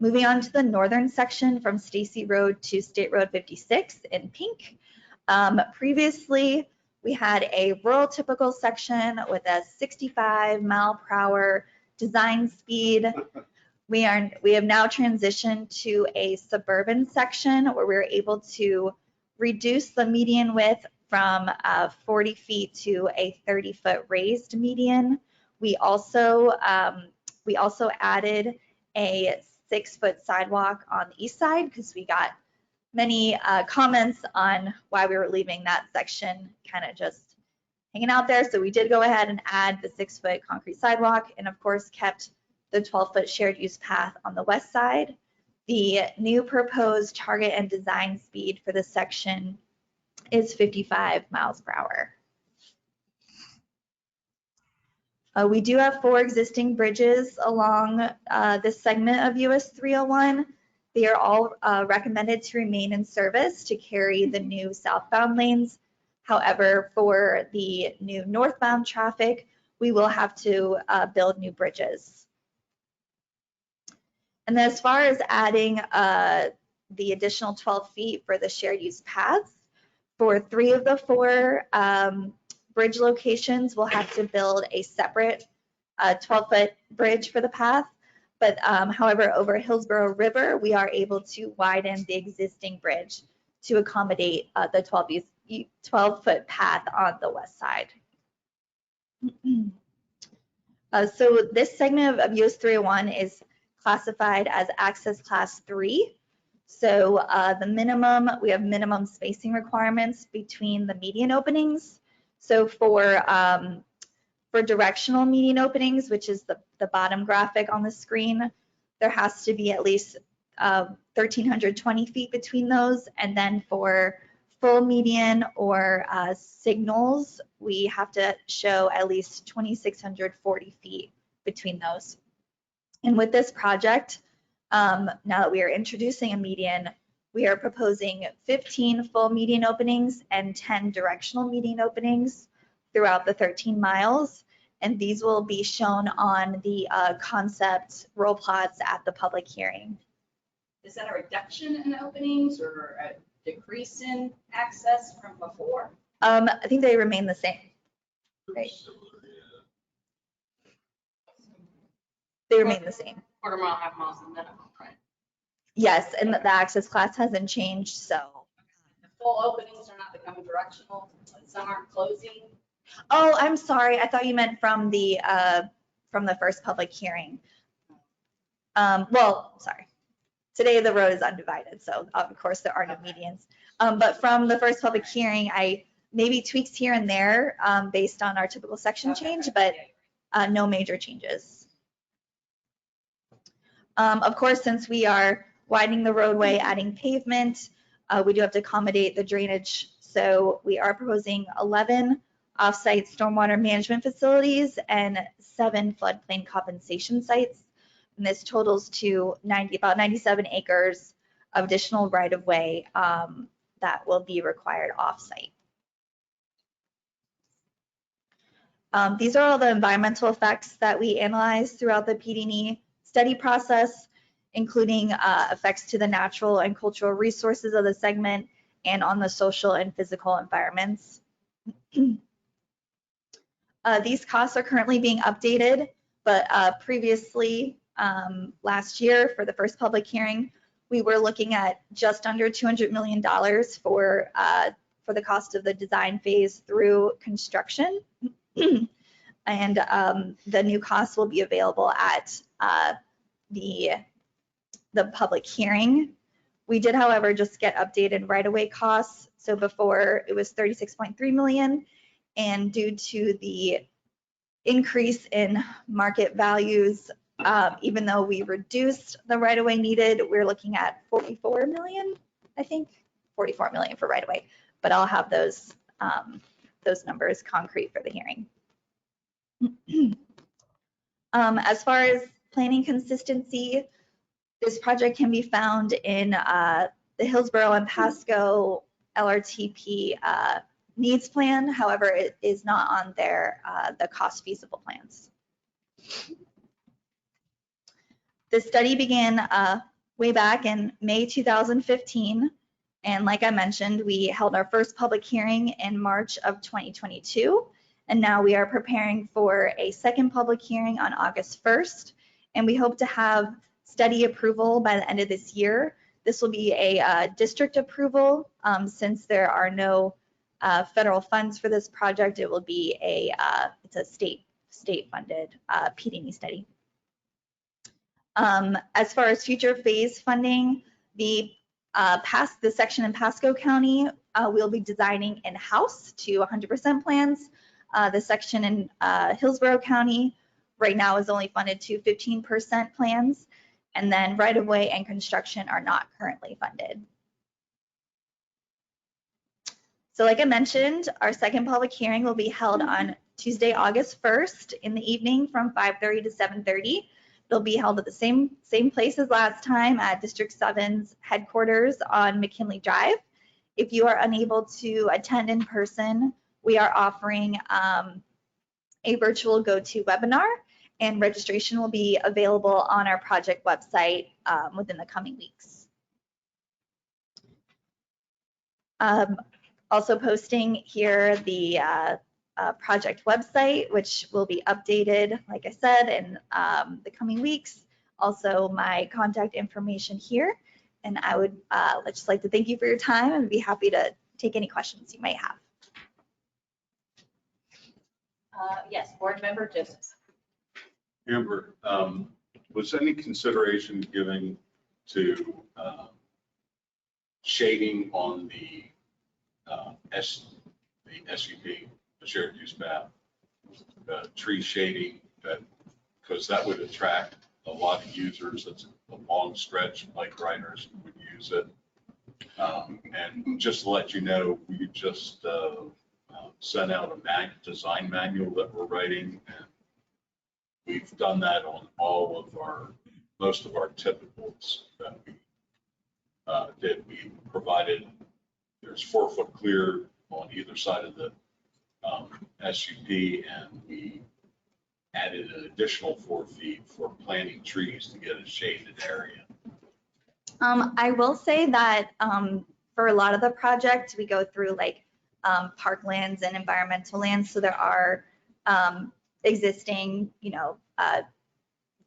Moving on to the northern section from Stacy Road to State Road 56 in pink. Previously, we had a rural typical section with a 65 mile per hour design speed. We have now transitioned to a suburban section where we're able to reduce the median width from 40 feet to a 30-foot raised median. We also added a 6-foot sidewalk on the east side because we got many comments on why we were leaving that section kind of just hanging out there. So we did go ahead and add the 6-foot concrete sidewalk and of course kept the 12-foot shared use path on the west side. The new proposed target and design speed for this section is 55 miles per hour. We do have 4 existing bridges along this segment of US 301. They are all recommended to remain in service to carry the new southbound lanes. However, for the new northbound traffic, we will have to build new bridges. And then as far as adding the additional 12 feet for the shared use paths, for 3 of the 4 bridge locations, we'll have to build a separate 12-foot bridge for the path. But however, over Hillsborough River, we are able to widen the existing bridge to accommodate the 12-foot path on the west side. So this segment of US 301 is classified as access class 3. So we have minimum spacing requirements between the median openings. So for directional median openings, which is the bottom graphic on the screen, there has to be at least 1,320 feet between those. And then for full median or signals, we have to show at least 2,640 feet between those. And with this project, now that we are introducing a median, we are proposing 15 full median openings and 10 directional median openings throughout the 13 miles. And these will be shown on the concept roll plots at the public hearing. Is that a reduction in openings or a decrease in access from before? I think they remain the same. Right. They remain the same. Quarter mile, half miles is minimum, right? Yes, and the access class hasn't changed, so. The full openings are not becoming directional, some aren't closing. Oh, I'm sorry. I thought you meant from the from the first public hearing. Well, sorry. Today the road is undivided, so of course there are no medians. But from the first public hearing, I maybe tweaks here and there based on our typical section change, but no major changes. Of course, since we are widening the roadway, adding pavement, we do have to accommodate the drainage. So we are proposing 11 off-site stormwater management facilities and 7 floodplain compensation sites. And this totals to about 97 acres of additional right-of-way that will be required off-site. These are all the environmental effects that we analyzed throughout the PD&E study process, including effects to the natural and cultural resources of the segment and on the social and physical environments. These costs are currently being updated, but previously, last year for the first public hearing, we were looking at just under $200 million for the cost of the design phase through construction. And the new costs will be available at the public hearing. We did, however, just get updated right-of-way costs. So before it was 36.3 million, and due to the increase in market values, even though we reduced the right-of-way needed, we're looking at 44 million, I think, 44 million for right-of-way. But I'll have those numbers concrete for the hearing. As far as planning consistency, this project can be found in the Hillsborough and Pasco LRTP needs plan. However, it is not on their the cost feasible plans. This study began way back in May 2015. And like I mentioned, we held our first public hearing in March of 2022. And now we are preparing for a second public hearing on August 1st. And we hope to have study approval by the end of this year. This will be a district approval. Since there are no federal funds for this project, it will be it's a state funded PD&E study. As far as future phase funding, the section in Pasco County we'll be designing in-house to 100% plans. The section in Hillsborough County right now is only funded to 15% plans, and then right-of-way and construction are not currently funded. So like I mentioned, our second public hearing will be held on Tuesday, August 1st in the evening from 5:30 to 7:30. It'll be held at the same place as last time at District 7's headquarters on McKinley Drive. If you are unable to attend in person, we are offering a virtual GoToWebinar, and registration will be available on our project website within the coming weeks. Also posting here the project website, which will be updated, like I said, in the coming weeks. Also my contact information here. And I would just like to thank you for your time and be happy to take any questions you may have. Yes, Board Member Joseph. Amber, was any consideration given to shading on the SUP, the shared use path, tree shading, because that would attract a lot of users. It's a long stretch, bike riders would use it. And just to let you know, we just sent out a design manual that we're writing, and we've done that on most of our typicals that we did. We provided, there's 4-foot clear on either side of the SUP, and we added an additional 4 feet for planting trees to get a shaded area. I will say that for a lot of the project, we go through like parklands and environmental lands. So there are existing,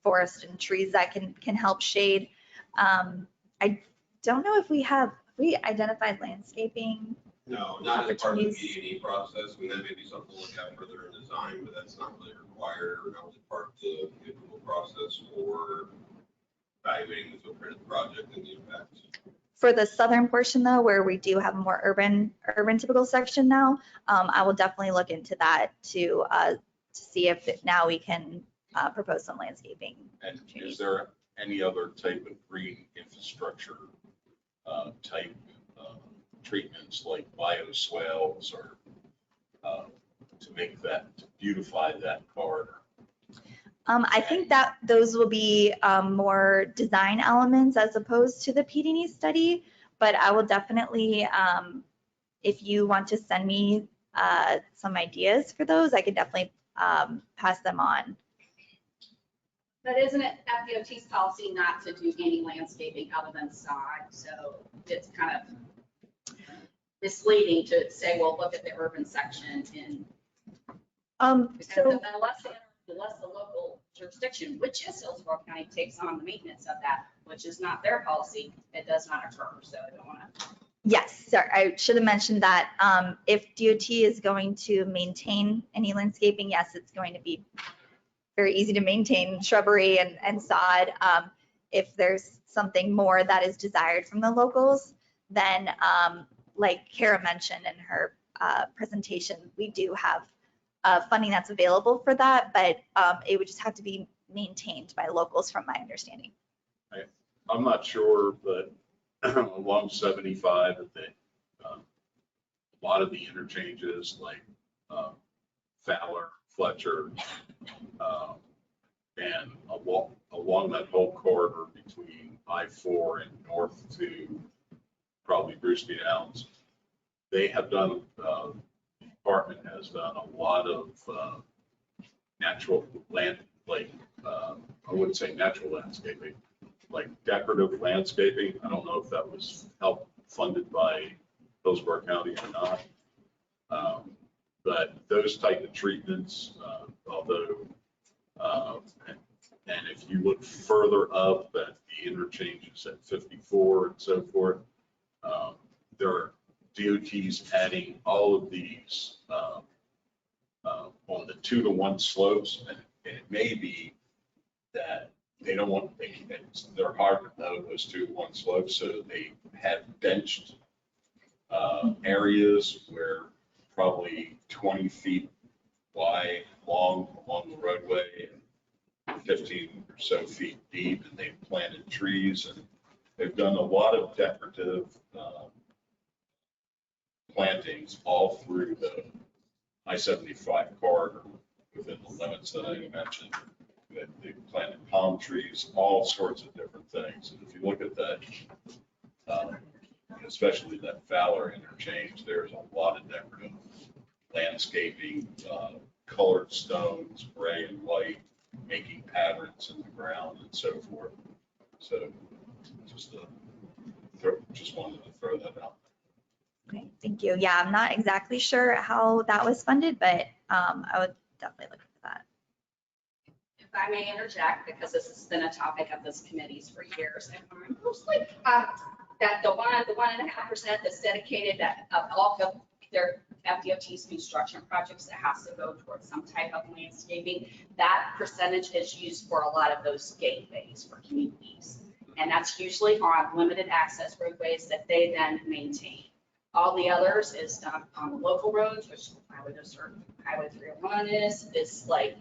forest and trees that can help shade. I don't know if we identified landscaping No, not as part of the opportunities? PE process. I mean, that may be something to look at further in design, but that's not really required or not really part of the approval process for evaluating the footprint of the project and the impacts. For the southern portion though, where we do have a more urban typical section now, I will definitely look into that to see if now we can propose some landscaping. And is there any other type of green infrastructure type treatments like bioswales or to make that, to beautify that corridor? I think that those will be more design elements as opposed to the PD&E study, but I will definitely, if you want to send me some ideas for those, I could definitely pass them on. But isn't it FDOT's policy not to do any landscaping other than sod? So it's kind of misleading to say, well, look at the urban section in. So Unless the local jurisdiction, which is Hillsborough County, takes on the maintenance of that, which is not their policy, it does not occur. So I don't want to. Yes, sorry, I should have mentioned that if DOT is going to maintain any landscaping, yes, it's going to be very easy to maintain shrubbery and sod. If there's something more that is desired from the locals, then like Kara mentioned in her presentation, we do have funding that's available for that, but it would just have to be maintained by locals from my understanding. I'm not sure, but along 75, a lot of the interchanges like Fowler, Fletcher, and along that whole corridor between I-4 and north to probably Bruce B. Allen's, they have done, the department has done a lot of natural land, like, I wouldn't say natural landscaping, like decorative landscaping. I don't know if that was help funded by Hillsborough County or not. But those type of treatments, although, and if you look further up at the interchanges at 54 and so forth, there are DOTs adding all of these on the 2-to-1 slopes, and it may be that they don't want, they're hard to know those 2-to-1 slopes, so they have benched areas where probably 20 feet wide, along the roadway, and 15 or so feet deep, and they've planted trees, and they've done a lot of decorative plantings all through the I-75 corridor within the limits that I mentioned. They've planted palm trees, all sorts of different things. And if you look at that, especially that Fowler interchange, there's a lot of decorative landscaping, colored stones, gray and white, making patterns in the ground and so forth. So just wanted to throw that out. Okay, thank you. Yeah, I'm not exactly sure how that was funded, but I would definitely look for that. If I may interject, because this has been a topic of this committee's for years, and mostly that the 1.5% that's dedicated that of all of their FDOT's construction projects that has to go towards some type of landscaping, that percentage is used for a lot of those gateways for communities. And that's usually on limited access roadways that they then maintain. All the others is done on the local roads, which Highway 301 is like,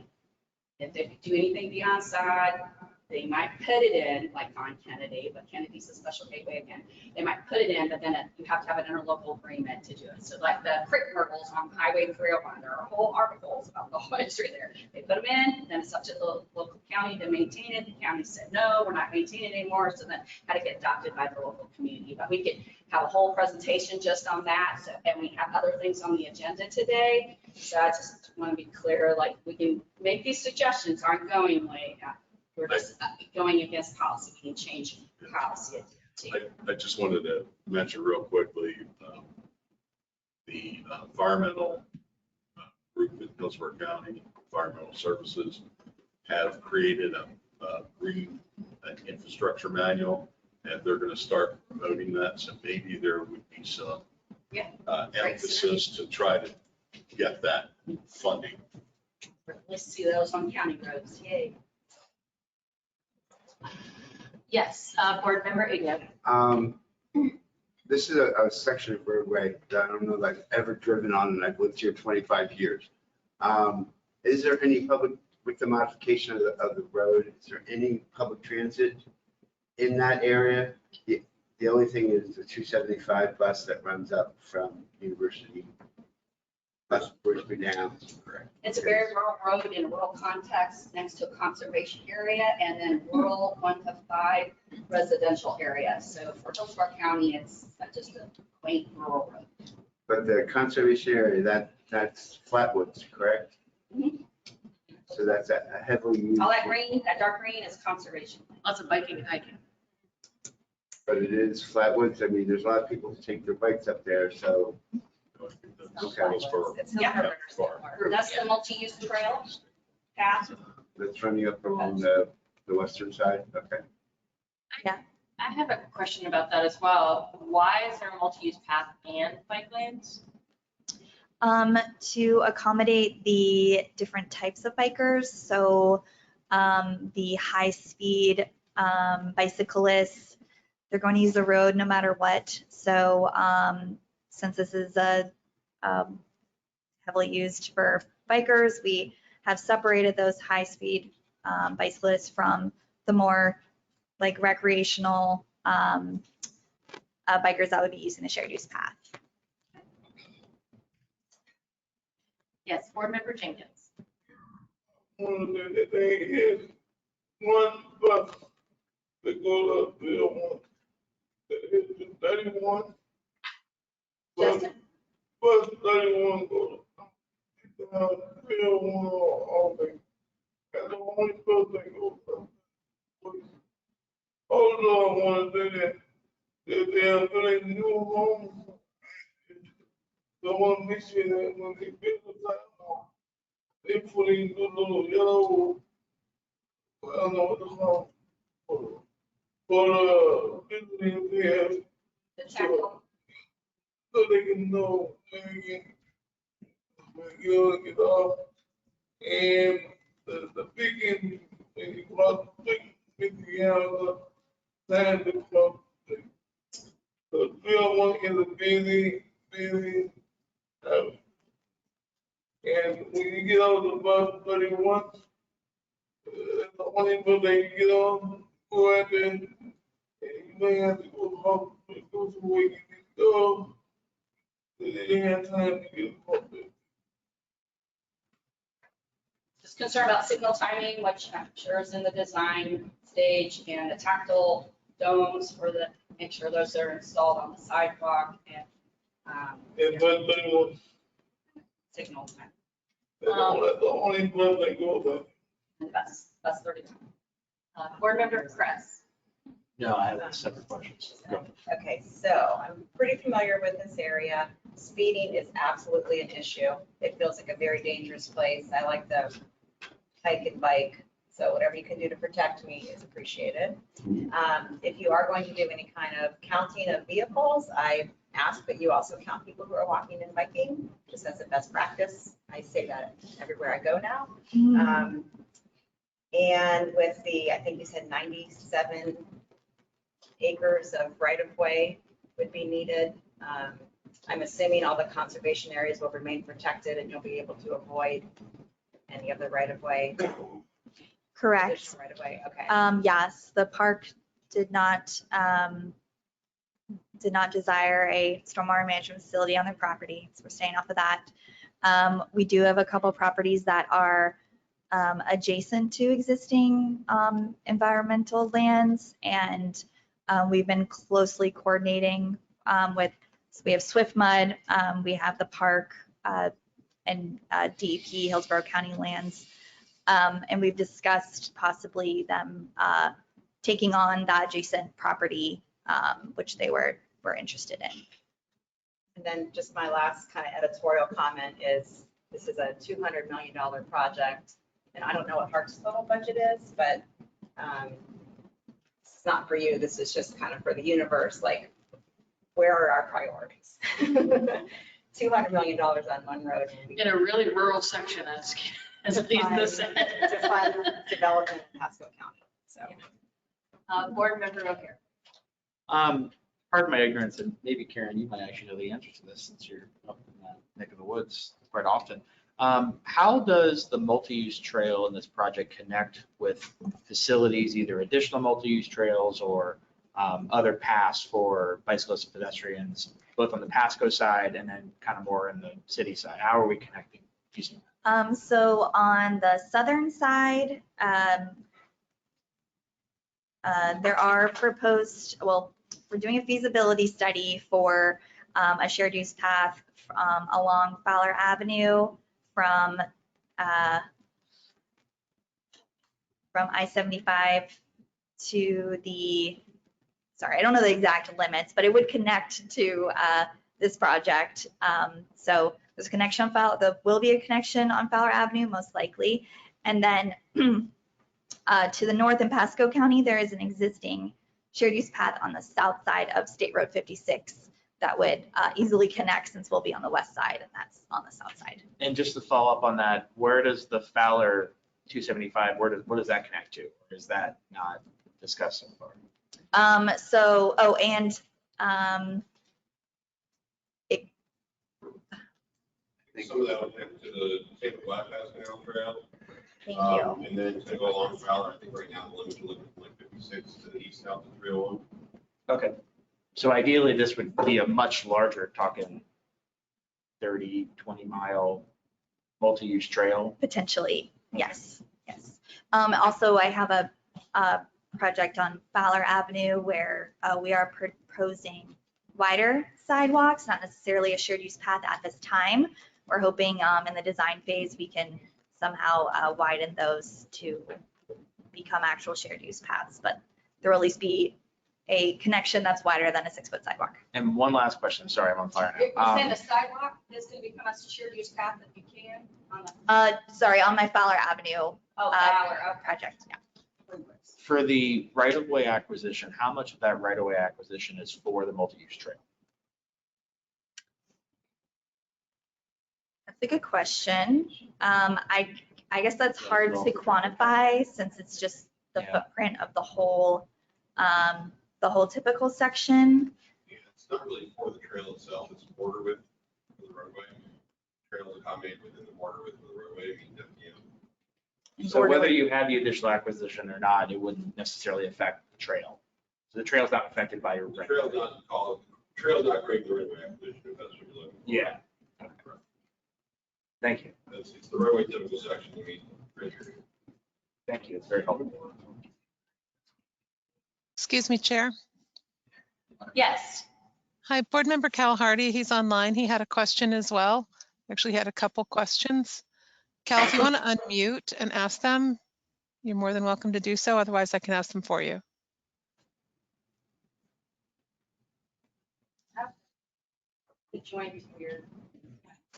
if they do anything beyond side, they might put it in, like on Kennedy, but Kennedy's a special gateway again. They might put it in, but then you have to have an interlocal agreement to do it. So like the creek myrtles on Highway 301, there are whole articles about the whole history there. They put them in, then it's up to the local county to maintain it. The county said, no, we're not maintaining it anymore. So then had to get adopted by the local community. But we could have a whole presentation just on that. So, and we have other things on the agenda today. So I just want to be clear, like we can make these suggestions ongoingly. We're just going against policy. We can change policy. I just wanted to mention real quickly, the environmental group in Hillsborough County, Environmental Services, have created a green infrastructure manual, and they're going to start promoting that. So maybe there would be some Yeah. Emphasis to try to get that funding. Let's see those on county roads, yay. Yes, Board Member Igno. This is a section of roadway that I don't know that I've ever driven on, and I've lived here 25 years. Is there any public, with the modification of the road, is there any public transit in that area? The only thing is the 275 bus that runs up from University. Bus Brisbane down. Correct. It's a very rural road in a rural context next to a conservation area and then rural 1 to 5 residential area. So for Hillsborough County, it's just a quaint rural road. But the conservation area, that's Flatwoods, correct? Mhm. So that's a heavily used. All that green, that dark green is conservation. Lots of biking and hiking. But it is Flatwoods. I mean, there's a lot of people who take their bikes up there, so. Okay. Yeah. Far. That's the multi-use trail path. That's running up along the western side, okay. I have a question about that as well. Why is there a multi-use path and bike lanes? To accommodate the different types of bikers. So the high-speed bicyclists, they're going to use the road no matter what. So since this is a heavily used for bikers, we have separated those high-speed bicyclists from the more like recreational bikers that would be using the shared use path. Yes, Board Member Jenkins. One of the thing is, one bus that goes up there, one, it's 31. Justin? Bus 31 goes up, Bill 1 all day. That's the only bus that goes up. Also, I want to say that they are building new homes. So I want to make sure that when they build the town, they put in the little yellow, I don't know what it's called. Visiting there, The tackle. so they can know when you get on, get off. And the beacon, when you cross the beacon, 50 hours, time to cross the beacon. So 301 is a busy, and when you get off the bus 31, the only bus that you get on, go out there, and you may have to go home, go to where you need to go. They didn't have time to get home. Just concerned about signal timing, which I'm sure is in the design stage, and the tactile domes for the, make sure those are installed on the sidewalk and And bus 31, signal time. that's the only bus that goes up. And bus 31. Board Member Kress. No, I have separate questions. Go. Okay, so I'm pretty familiar with this area. Speeding is absolutely an issue. It feels like a very dangerous place. I like the hike and bike, so whatever you can do to protect me is appreciated. If you are going to do any kind of counting of vehicles, I ask that you also count people who are walking and biking, just as a best practice. I say that everywhere I go now. And with the, I think you said 97 acres of right-of-way would be needed. I'm assuming all the conservation areas will remain protected and you'll be able to avoid any of the right-of-way. Correct. Additional right-of-way, okay. Yes, the park did not desire a stormwater management facility on their property, so we're staying off of that. We do have a couple properties that are adjacent to existing environmental lands, and we've been closely coordinating with, so we have Swift Mud, we have the park and DEP, Hillsborough County lands, and we've discussed possibly them taking on that adjacent property, which they were interested in. And then just my last kind of editorial comment is, this is a $200 million project. And I don't know what Hart's total budget is, but it's not for you. This is just kind of for the universe. Like, where are our priorities? $200 million on one road. In a really rural section, as Lisa said. To fund development in Pasco County, so. Board Member O'Hare. Pardon my ignorance, and maybe Karen, you might actually know the answer to this since you're up in that neck of the woods quite often. How does the multi-use trail in this project connect with facilities, either additional multi-use trails or other paths for bicyclists and pedestrians, both on the Pasco side and then kind of more in the city side? How are we connecting? So on the southern side, there are proposed, well, we're doing a feasibility study for a shared use path along Fowler Avenue from I-75 to the, sorry, I don't know the exact limits, but it would connect to this project. So there's a connection on Fowler, there will be a connection on Fowler Avenue, most likely. And then to the north in Pasco County, there is an existing shared use path on the south side of State Road 56 that would easily connect, since we'll be on the west side and that's on the south side. And just to follow up on that, where does the Fowler 275, what does that connect to? Or is that not discussed so far? Some of that will connect to the St. Bypass Canal Trail. Thank you. And then to go along Fowler, I think right now the limit is looking from like 56 to the east out to 301. Okay. So ideally, this would be a much larger, talking 30, 20 mile multi-use trail. Potentially, yes, yes. Also, I have a project on Fowler Avenue where we are proposing wider sidewalks, not necessarily a shared use path at this time. We're hoping in the design phase we can somehow widen those to become actual shared use paths, but there will at least be a connection that's wider than a 6-foot sidewalk. And one last question, sorry, I'm on fire You're now. saying the sidewalk is going to become a shared use path if you can? Sorry, on my Fowler Avenue project, yeah. For the right-of-way acquisition, how much of that right-of-way acquisition is for the multi-use trail? That's a good question. I guess that's hard to quantify since it's just the footprint of the whole typical section. Yeah, it's not really for the trail itself, it's border width for the roadway. Trails accommodated within the border width of the roadway. So whether you have the additional acquisition or not, it wouldn't necessarily affect the trail. So the trail's not affected by your. Trail's not creating the roadway acquisition, if that's what you're looking for. Yeah. Okay. Thank you. It's the roadway typical section to meet. Thank you, it's very helpful. Excuse me, Chair. Yes. Hi, Board Member Cal Hardy. He's online. He had a question as well. Actually, he had a couple questions. Cal, if you want to unmute and ask them, you're more than welcome to do so. Otherwise, I can ask them for you.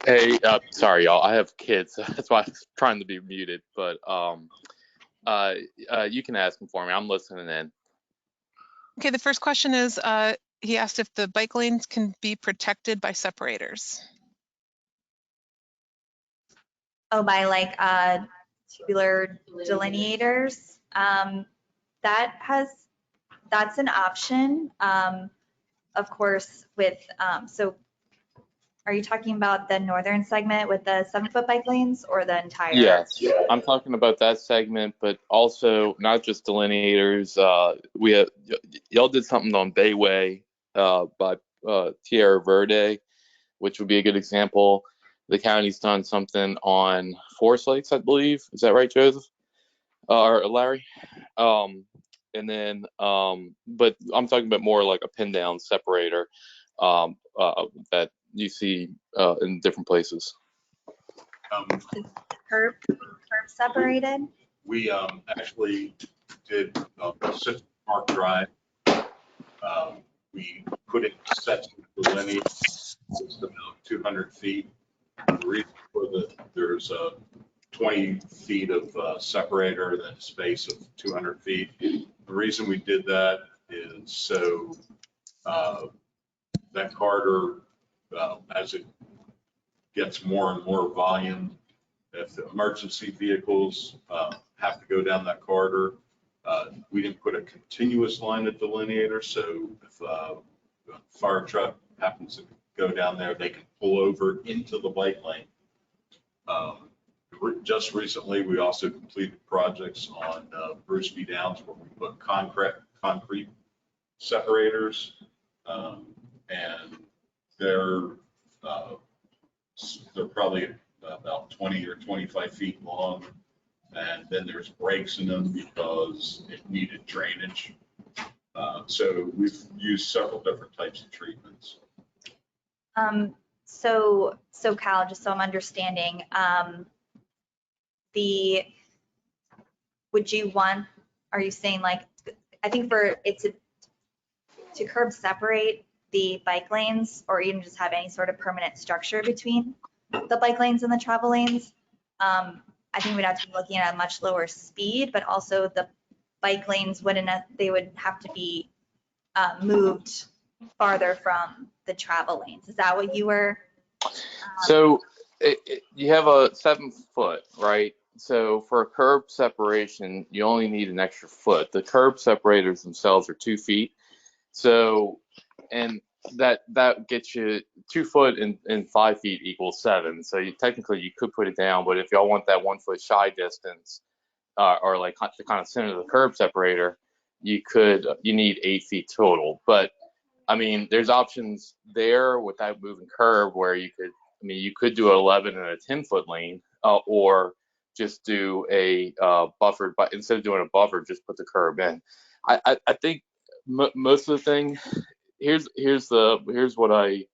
Hey, sorry, y'all. I have kids. That's why I was trying to be muted. But you can ask them for me. I'm listening in. Okay, the first question is, he asked if the bike lanes can be protected by separators. Oh, by like tubular delineators. That's an option. Of course, with so are you talking about the northern segment with the 7-foot bike lanes or the entire? Yes, I'm talking about that segment, but also not just delineators. We have y'all did something on Bayway by Tierra Verde, which would be a good example. The county's done something on Forest Lakes, I believe. Is that right, Joseph? Or Larry? And then, but I'm talking about more like a pin down separator that you see in different places. Curb separated? We actually did Pacific Park Drive. We put it set to delineate just about 200 feet. The reason for there's 20 feet of separator, then a space of 200 feet. The reason we did that is so that corridor, as it gets more and more volume, if the emergency vehicles have to go down that corridor, we didn't put a continuous line of delineator, so if a fire truck happens to go down there, they can pull over into the bike lane. Just recently, we also completed projects on Bruce B. Downs where we put concrete separators, and they're probably about 20 or 25 feet long, and then there's breaks in them because it needed drainage. So we've used several different types of treatments. So Cal, just so I'm understanding, are you saying like, I think to curb separate the bike lanes, or even just have any sort of permanent structure between the bike lanes and the travel lanes, I think we'd have to be looking at a much lower speed, but also the bike lanes would have to be moved farther from the travel lanes. Is that what you were? So you have a 7 foot, right? So for a curb separation, you only need an extra foot. The curb separators themselves are 2 feet. So, and that gets you 2 foot and 5 feet equals 7. So technically you could put it down, but if y'all want that 1 foot shy distance, or like the kind of center of the curb separator, you need 8 feet total. But I mean, there's options there without moving curb where you could do an 11 and a 10 foot lane, or just do a buffered, but instead of doing a buffer, just put the curb in. I think most of the thing, here's what I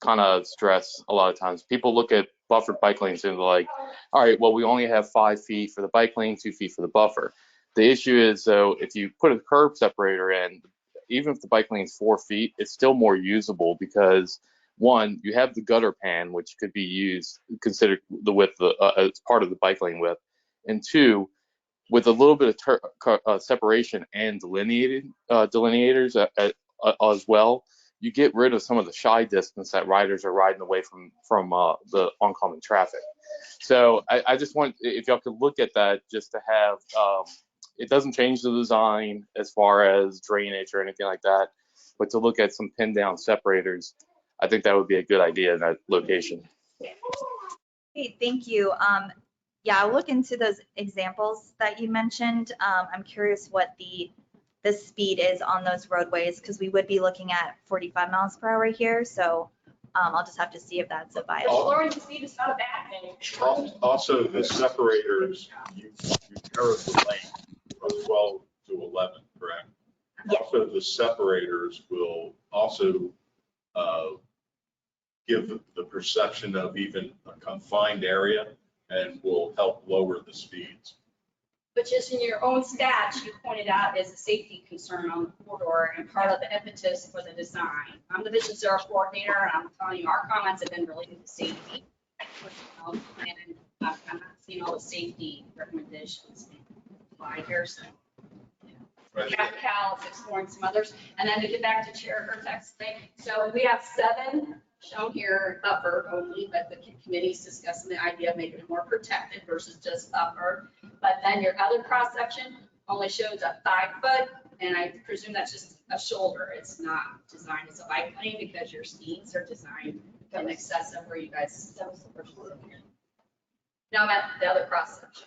kind of stress a lot of times. People look at buffered bike lanes and they're like, all right, well, we only have 5 feet for the bike lane, 2 feet for the buffer. The issue is, though, if you put a curb separator in, even if the bike lane's 4 feet, it's still more usable because, one, you have the gutter pan, which could be considered the width as part of the bike lane width, and two, with a little bit of separation and delineators as well, you get rid of some of the shy distance that riders are riding away from the oncoming traffic. So I just want, if y'all could look at that, just to have, it doesn't change the design as far as drainage or anything like that, but to look at some pin down separators, I think that would be a good idea in that location. Hey, thank you. Yeah, I'll look into those examples that you mentioned. I'm curious what the speed is on those roadways, because we would be looking at 45 miles per hour here. So I'll just have to see if that's a viable. Lowering the speed is not a bad thing. Also, the separators, you narrow the lane from 12 to 11, correct? Yes. Also, the separators will also give the perception of even a confined area and will help lower the speeds. But just in your own stats, you pointed out as a safety concern on the corridor and part of the impetus for the design. I'm the Vision Zero coordinator, and I'm telling you, our comments have been related to safety. And I'm not seeing all the safety recommendations apply here, so. Cal is exploring some others. And then to get back to Chair Hertek's thing, so we have 7 shown here, upper only, but the committee's discussing the idea of making it more protected versus just upper. But then your other cross section only shows a 5 foot, and I presume that's just a shoulder. It's not designed as a bike lane because your speeds are designed in excess of where you guys. No, I'm at the other cross section.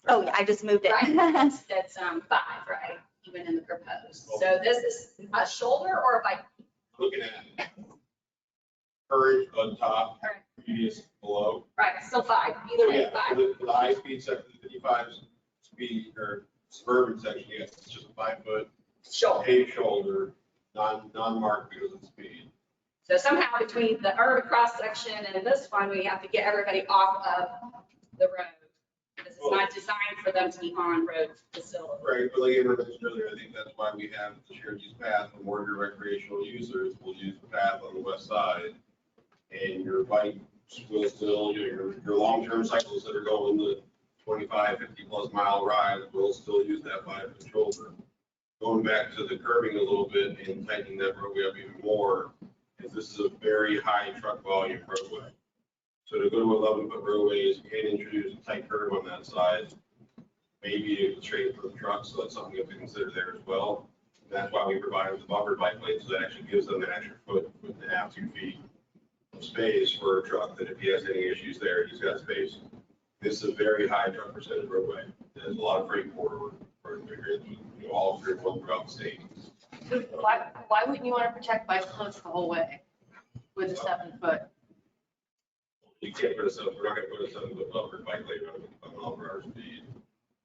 Oh, yeah, I just moved it. Right. That's 5, right? Even in the proposed. So this is a shoulder or a bike? Looking at current on top, previous below. Right, still 5, either way, Yeah, 5. the high speed section, 55 speed or suburban section, yes, it's just a 5 foot paved shoulder, non-marked because of speed. So somehow between the urban cross section and this one, we have to get everybody off of the road. Because it's not designed for them to be on road facilities. Right, but like Amber mentioned earlier, I think that's why we have the shared use path for more of your recreational users will use the path on the west side. And your bike will still, your long-term cycles that are going the 25, 50 plus mile ride will still use that 5 foot shoulder. Going back to the curbing a little bit and tightening that roadway up even more, is this is a very high truck volume roadway. So to go to 11-foot roadways and introduce a tight curve on that side, maybe a constraint for the trucks, so that's something you have to consider there as well. And that's why we provided the buffered bike lane, so that actually gives them an extra foot and a half, 2 feet of space for a truck, that if he has any issues there, he's got space. This is a very high truck percentage roadway. There's a lot of freight corridor, all throughout the state. Why wouldn't you want to protect bicyclists the whole way with a 7-foot? You can't put we're not gonna put a 7-foot buffered bike lane on an all-hour speed.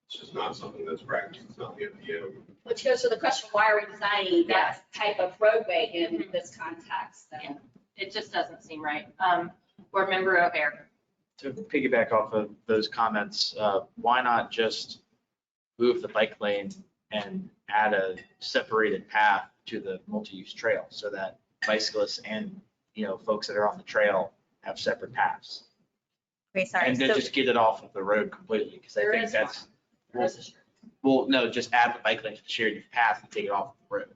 It's just not something that's practiced. It's not the MDM. Which goes to the question, why are we designing that type of roadway in this context? Yeah. It just doesn't seem right. Board Member O'Hare. To piggyback off of those comments, why not just move the bike lane and add a separated path to the multi-use trail so that bicyclists and, folks that are on the trail have separate paths? Wait, sorry. And then So just get it off of the road completely, because I think that's, well, no, just add the bike lane to the shared use path and take it off the road.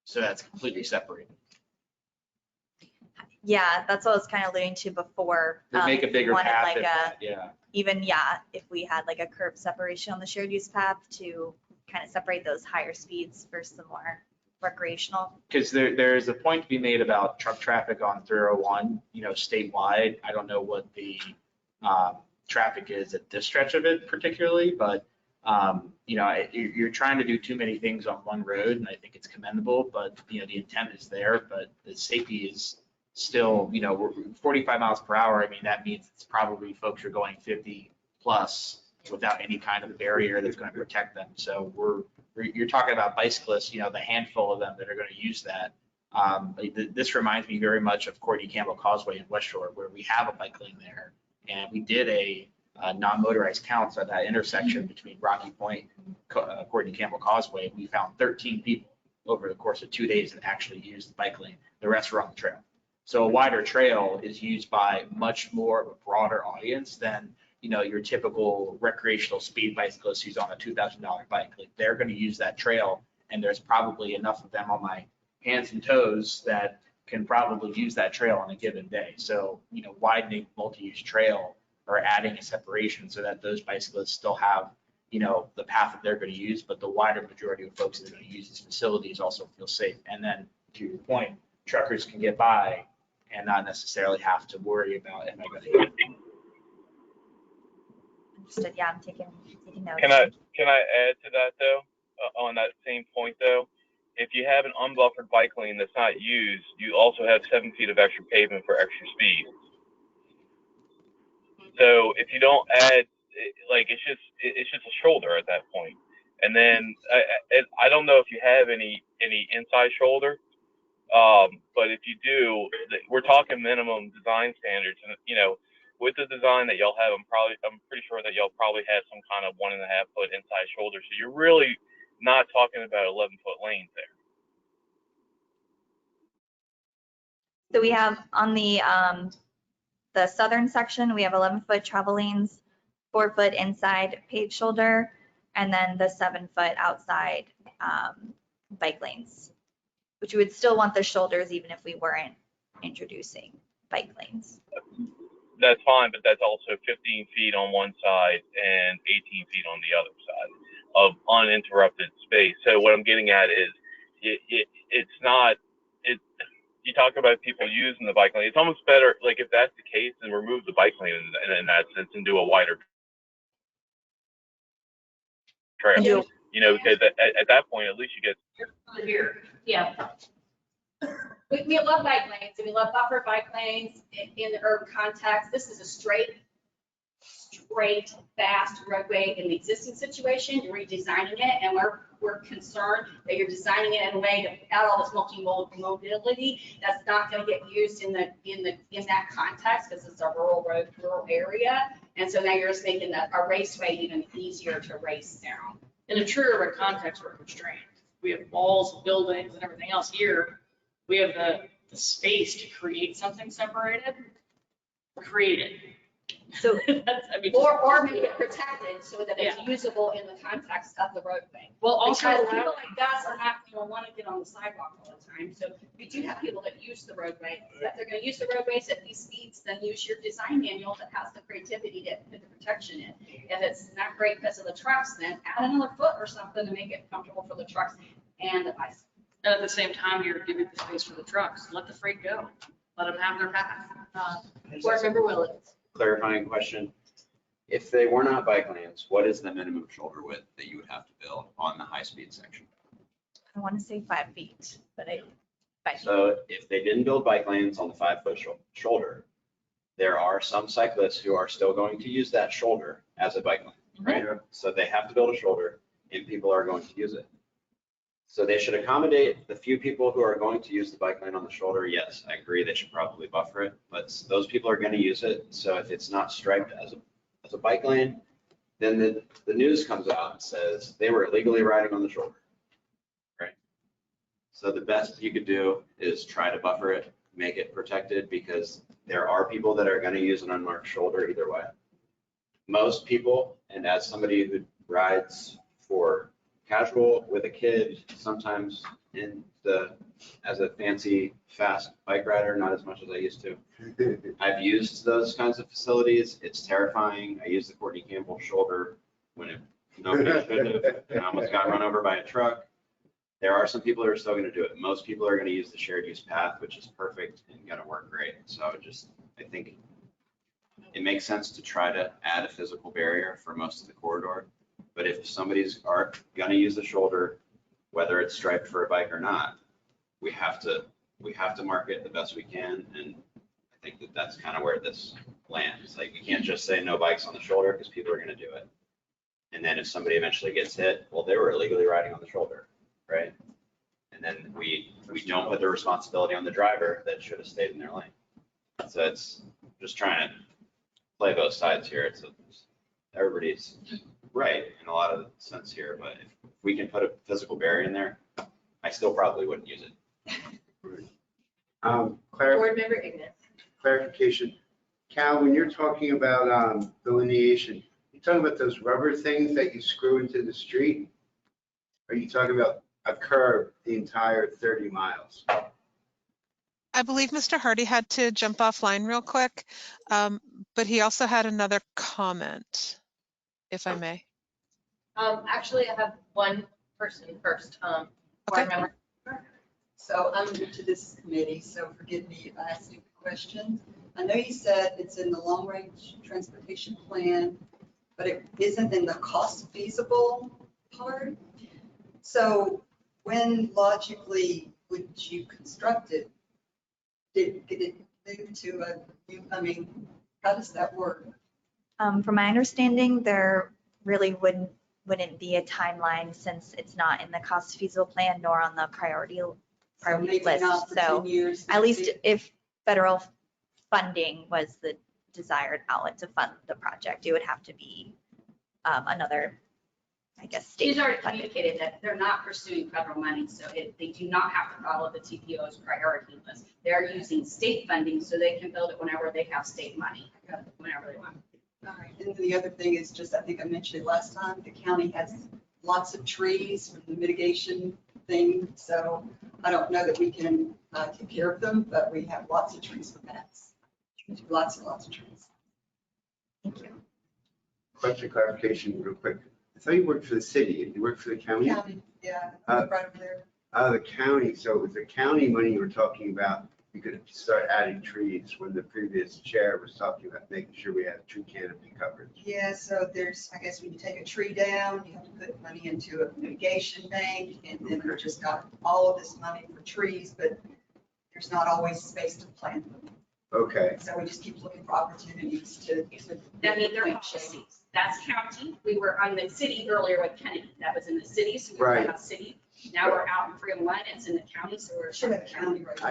So that's completely separated. yeah, that's what I was kind of alluding to before. Make a bigger wanted path, like yeah. Even, if we had like a curb separation on the shared use path to kind of separate those higher speeds versus the more recreational. Because there is a point to be made about truck traffic on 301, statewide. I don't know what the traffic is at this stretch of it particularly, but you're trying to do too many things on one road, and I think it's commendable, but the intent is there, but the safety is still, we're 45 miles per hour. I mean, that means it's probably folks are going 50 plus without any kind of barrier that's going to protect them. So you're talking about bicyclists, the handful of them that are going to use that. This reminds me very much of Courtney Campbell Causeway in West Shore, where we have a bike lane there, and we did a non-motorized counts at that intersection between Rocky Point and Courtney Campbell Causeway. We found 13 people over the course of 2 days that actually used the bike lane. The rest were on the trail. So a wider trail is used by much more of a broader audience than your typical recreational speed bicyclist who's on a $2,000 bike. Like, they're going to use that trail, and there's probably enough of them on my hands and toes that can probably use that trail on a given day. So widening multi-use trail or adding a separation so that those bicyclists still have the path that they're going to use, but the wider majority of folks that are going to use these facilities also feel safe. And then, to your point, truckers can get by and not necessarily have to worry about, am I going to hit? Understood. Yeah, I'm taking notes. Can I add to that though? On that same point though, if you have an unbuffered bike lane that's not used, you also have 7 feet of extra pavement for extra speed. So if you don't add, it's just a shoulder at that point. And then I don't know if you have any inside shoulder, but if you do, we're talking minimum design standards, and with the design that y'all have, I'm pretty sure that y'all probably have some kind of 1.5 foot inside shoulder. So you're really not talking about 11-foot lanes there. So we have on the southern section, we have 11-foot travel lanes, 4-foot inside paved shoulder, and then the 7-foot outside bike lanes, which we would still want the shoulders even if we weren't introducing bike lanes. That's fine, but that's also 15 feet on one side and 18 feet on the other side of uninterrupted space. So what I'm getting at is you talk about people using the bike lane. It's almost better, like, if that's the case, then remove the bike lane in that sense and do a wider trail. Because at that point, at least you get Here. Yeah. Yeah. We love bike lanes, and we love buffer bike lanes in the urban context. This is a straight, fast roadway in the existing situation. You're redesigning it, and we're concerned that you're designing it in a way to add all this multi-mobility that's not going to get used in that context, because it's a rural area. And so now you're just making a raceway even easier to race down. In a true urban context, we're constrained. We have walls and buildings and everything else. Here, we have the space to create something separated. Create it. So That's, I mean, Or make it protected so that it's Yeah. usable in the context of the roadway. well, also Because allow- people like us are not going to want to get on the sidewalk all the time. So we do have people that use the roadway. If they're going to use the roadways at these speeds, then use your design manual that has the creativity to put the protection in. If it's not great because of the trucks, then add another foot or something to make it comfortable for the trucks and the bicycle. And at the same time, you're giving the space for the trucks. Let the freight go. Let them have their path. Board Member Willis. Clarifying question. If they were not bike lanes, what is the minimum shoulder width that you would have to build on the high-speed section? I want to say 5 feet, but So if they didn't build bike lanes on the 5-foot shoulder, there are some cyclists who are still going to use that shoulder as a bike lane, right? So they have to build a shoulder and people are going to use it. So they should accommodate the few people who are going to use the bike lane on the shoulder. Yes, I agree, they should probably buffer it, but those people are going to use it. So if it's not striped as a bike lane, then the news comes out and says they were illegally riding on the shoulder, right? So the best you could do is try to buffer it, make it protected, because there are people that are going to use an unmarked shoulder either way. Most people, and as somebody who rides for casual with a kid, sometimes as a fancy fast bike rider, not as much as I used to. I've used those kinds of facilities. It's terrifying. I used the Courtney Campbell shoulder when nobody should have, and I almost got run over by a truck. There are some people who are still going to do it. Most people are going to use the shared use path, which is perfect and going to work great. So I think it makes sense to try to add a physical barrier for most of the corridor. But if somebody's going to use the shoulder, whether it's striped for a bike or not, we have to market the best we can. And I think that's kind of where this lands. Like, you can't just say no bikes on the shoulder because people are going to do it. And then if somebody eventually gets hit, well, they were illegally riding on the shoulder, right? And then we don't put the responsibility on the driver that should have stayed in their lane. So it's just trying to play both sides here. Everybody's right in a lot of sense here, but if we can put a physical barrier in there, I still probably wouldn't use it. Board Member Ignace. Clarification. Cal, when you're talking about delineation, you're talking about those rubber things that you screw into the street? Are you talking about a curb the entire 30 miles? I believe Mr. Hardy had to jump offline real quick, but he also had another comment, if I may. Actually, I have one person first. Board Member. So I'm new to this committee, so forgive me if I ask you questions. I know you said it's in the long range transportation plan, but it isn't in the cost feasible part. So when logically would you construct it? Did it move to how does that work? From my understanding, there really wouldn't be a timeline since it's not in the cost feasible plan nor on the priority maybe list. not for So 10 years, at least maybe. if federal funding was the desired outlet to fund the project, it would have to be another, I guess, state She's already funding. communicated that they're not pursuing federal money, so they do not have to follow the TPO's priority list. They're using state funding so they can build it whenever they have state money, whenever they want. All right. And then the other thing is just, I think I mentioned it last time, the county has lots of trees from the mitigation thing. So I don't know that we can take care of them, but we have lots of trees for mats. Lots and lots of trees. Thank you. Question, clarification, real quick. I thought you worked for the city. You work for the county? County, yeah, right over there. The county. So with the county money you were talking about, you could start adding trees when the previous chair was talking about making sure we had tree canopy coverage. Yeah, so there's, I guess when you take a tree down, you have to put money into a mitigation bank, and then we just got all of this money for trees, but there's not always space to plant them. Okay. So we just keep looking for opportunities to. I mean, they're policies. That's county. We were on the city earlier with Kennedy. That was in the city, so we were Right. about city. Now we're out in 301. It's in the county, so we're. Should have county right.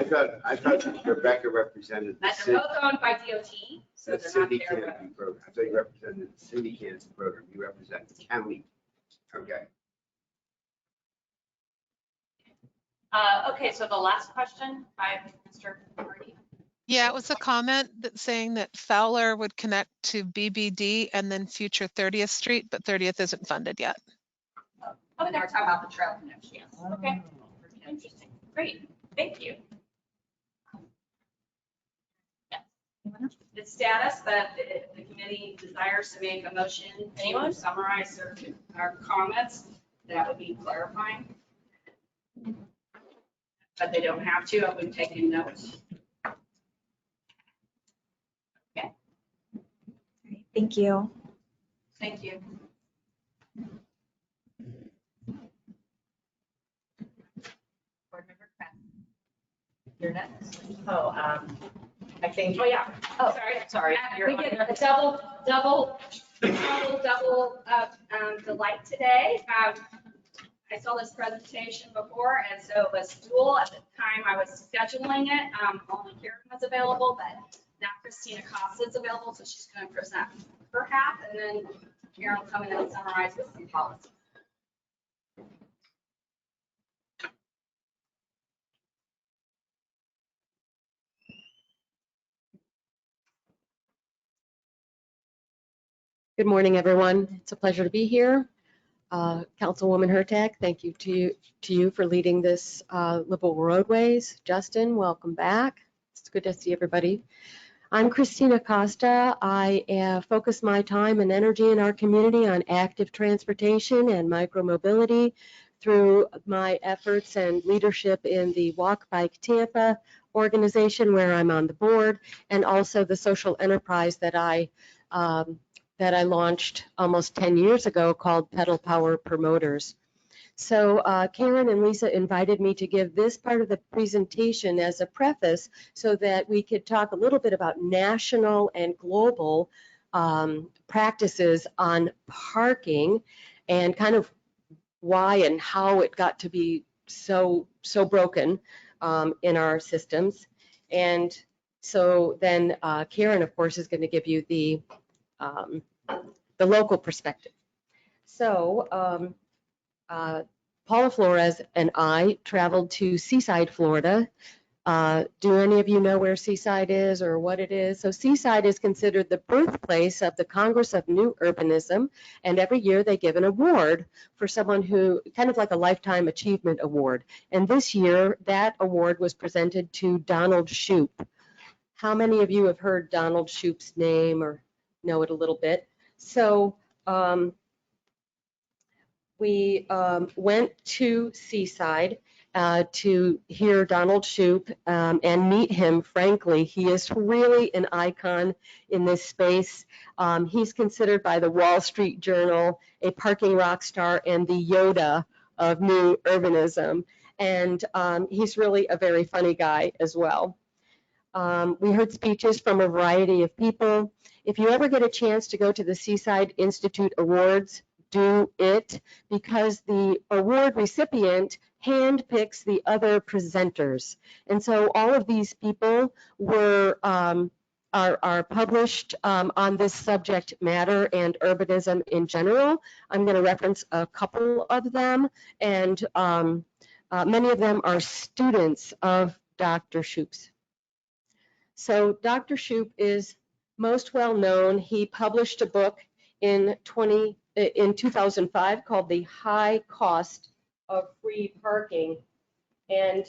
I thought Rebecca represented the They're city, both owned by DOT, so the they're not city there. canopy program. I thought you represented the city canopy program. You represent the county. Okay. Okay, so the last question by Mr. Hardy. Yeah, it was a comment that saying that Fowler would connect to BBD and then future 30th Street, but 30th isn't funded yet. Oh, they were talking about the trail connection. Okay, interesting. Great, thank you. The status that the committee desires to make a motion. Anyone summarize our comments? That would be clarifying. But they don't have to. I've been taking notes. Okay. Thank you. Thank you. Board Member Kraft. You're next. Oh, I think. Oh, yeah. Oh, Sorry. We get a double delight today. I saw this presentation before, and so it was dual. At the time I was scheduling it, only Karen was available, but now Christina Costa is available, so she's going to present her half, and then Karen will come in and summarize with some policy. Good morning, everyone. It's a pleasure to be here. Councilwoman Hurtak, thank you to you for leading this Livable Roadways. Justin, welcome back. It's good to see everybody. I'm Christina Costa. I focus my time and energy in our community on active transportation and micromobility through my efforts and leadership in the Walk Bike Tampa organization, where I'm on the board, and also the social enterprise that I launched almost 10 years ago called Pedal Power Promoters. So Karen and Lisa invited me to give this part of the presentation as a preface so that we could talk a little bit about national and global practices on parking and kind of why and how it got to be so broken in our systems. And so then Karen, of course, is going to give you the local perspective. So Paula Flores and I traveled to Seaside, Florida. Do any of you know where Seaside is or what it is? So Seaside is considered the birthplace of the Congress of New Urbanism, and every year they give an award for someone who, kind of like a Lifetime Achievement Award. And this year, that award was presented to Donald Shoup. How many of you have heard Donald Shoup's name or know it a little bit? So we went to Seaside to hear Donald Shoup and meet him. Frankly, he is really an icon in this space. He's considered by the Wall Street Journal a parking rock star and the Yoda of new urbanism. And he's really a very funny guy as well. We heard speeches from a variety of people. If you ever get a chance to go to the Seaside Institute Awards, do it, because the award recipient handpicks the other presenters. And so all of these people were are published on this subject matter and urbanism in general. I'm going to reference a couple of them, and many of them are students of Dr. Shoup's. So Dr. Shoup is most well known. He published a book in 2005 called The High Cost of Free Parking. And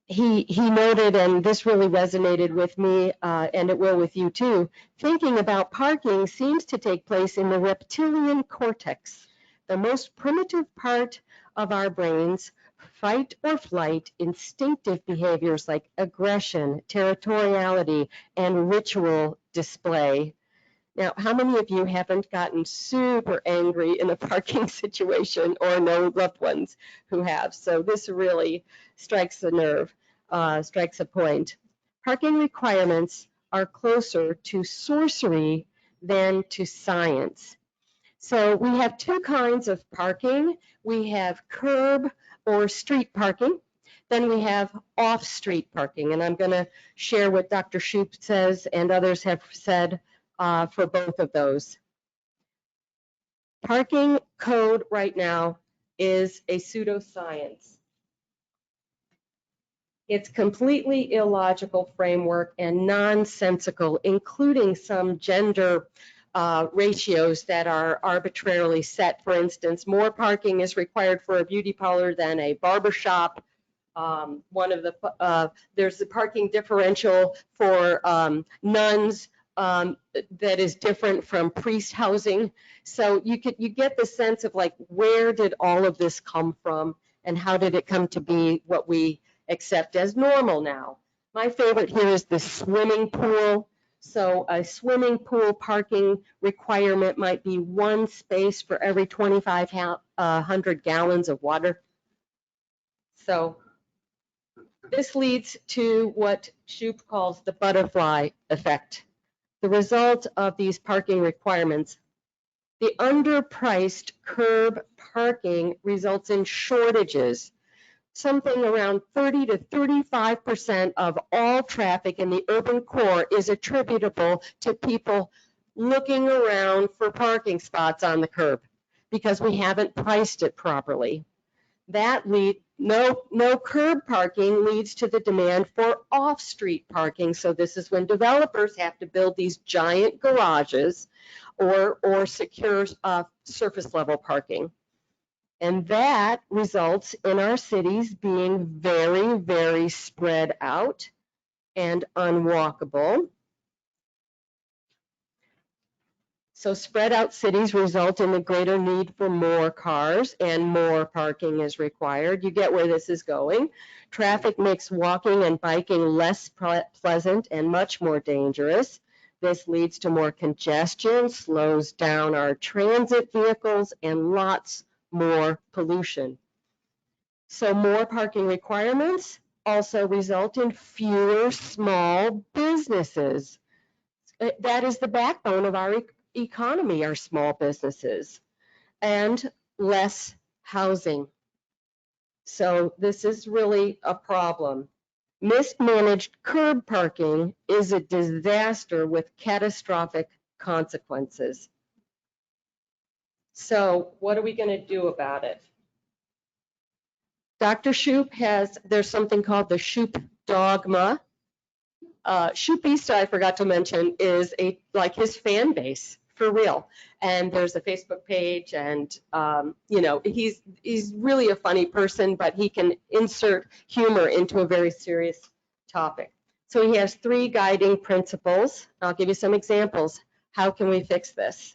he noted, and this really resonated with me, and it will with you too, thinking about parking seems to take place in the reptilian cortex, the most primitive part of our brains. Fight or flight, instinctive behaviors like aggression, territoriality, and ritual display. Now, how many of you haven't gotten super angry in a parking situation or know loved ones who have? So this really strikes a nerve, strikes a point. Parking requirements are closer to sorcery than to science. So we have two kinds of parking. We have curb or street parking. Then we have off-street parking, and I'm going to share what Dr. Shoup says and others have said for both of those. Parking code right now is a pseudoscience. It's completely illogical framework and nonsensical, including some gender ratios that are arbitrarily set. For instance, more parking is required for a beauty parlor than a barber shop. There's the parking differential for nuns that is different from priest housing. So you get the sense of like, where did all of this come from and how did it come to be what we accept as normal now? My favorite here is the swimming pool. So a swimming pool parking requirement might be one space for every 2,500 gallons of water. So this leads to what Shoup calls the butterfly effect. The result of these parking requirements, the underpriced curb parking results in shortages. Something around 30 to 35% of all traffic in the urban core is attributable to people looking around for parking spots on the curb because we haven't priced it properly. No curb parking leads to the demand for off-street parking. So this is when developers have to build these giant garages or secure surface level parking. And that results in our cities being very, very spread out and unwalkable. So spread out cities result in the greater need for more cars and more parking is required. You get where this is going. Traffic makes walking and biking less pleasant and much more dangerous. This leads to more congestion, slows down our transit vehicles, and lots more pollution. So more parking requirements also result in fewer small businesses. That is the backbone of our economy, our small businesses, and less housing. So this is really a problem. Mismanaged curb parking is a disaster with catastrophic consequences. So what are we going to do about it? Dr. Shoup there's something called the Shoup dogma. Shoupista, I forgot to mention, is like his fan base for real. And there's a Facebook page, and he's really a funny person, but he can insert humor into a very serious topic. So he has 3 guiding principles. I'll give you some examples. How can we fix this?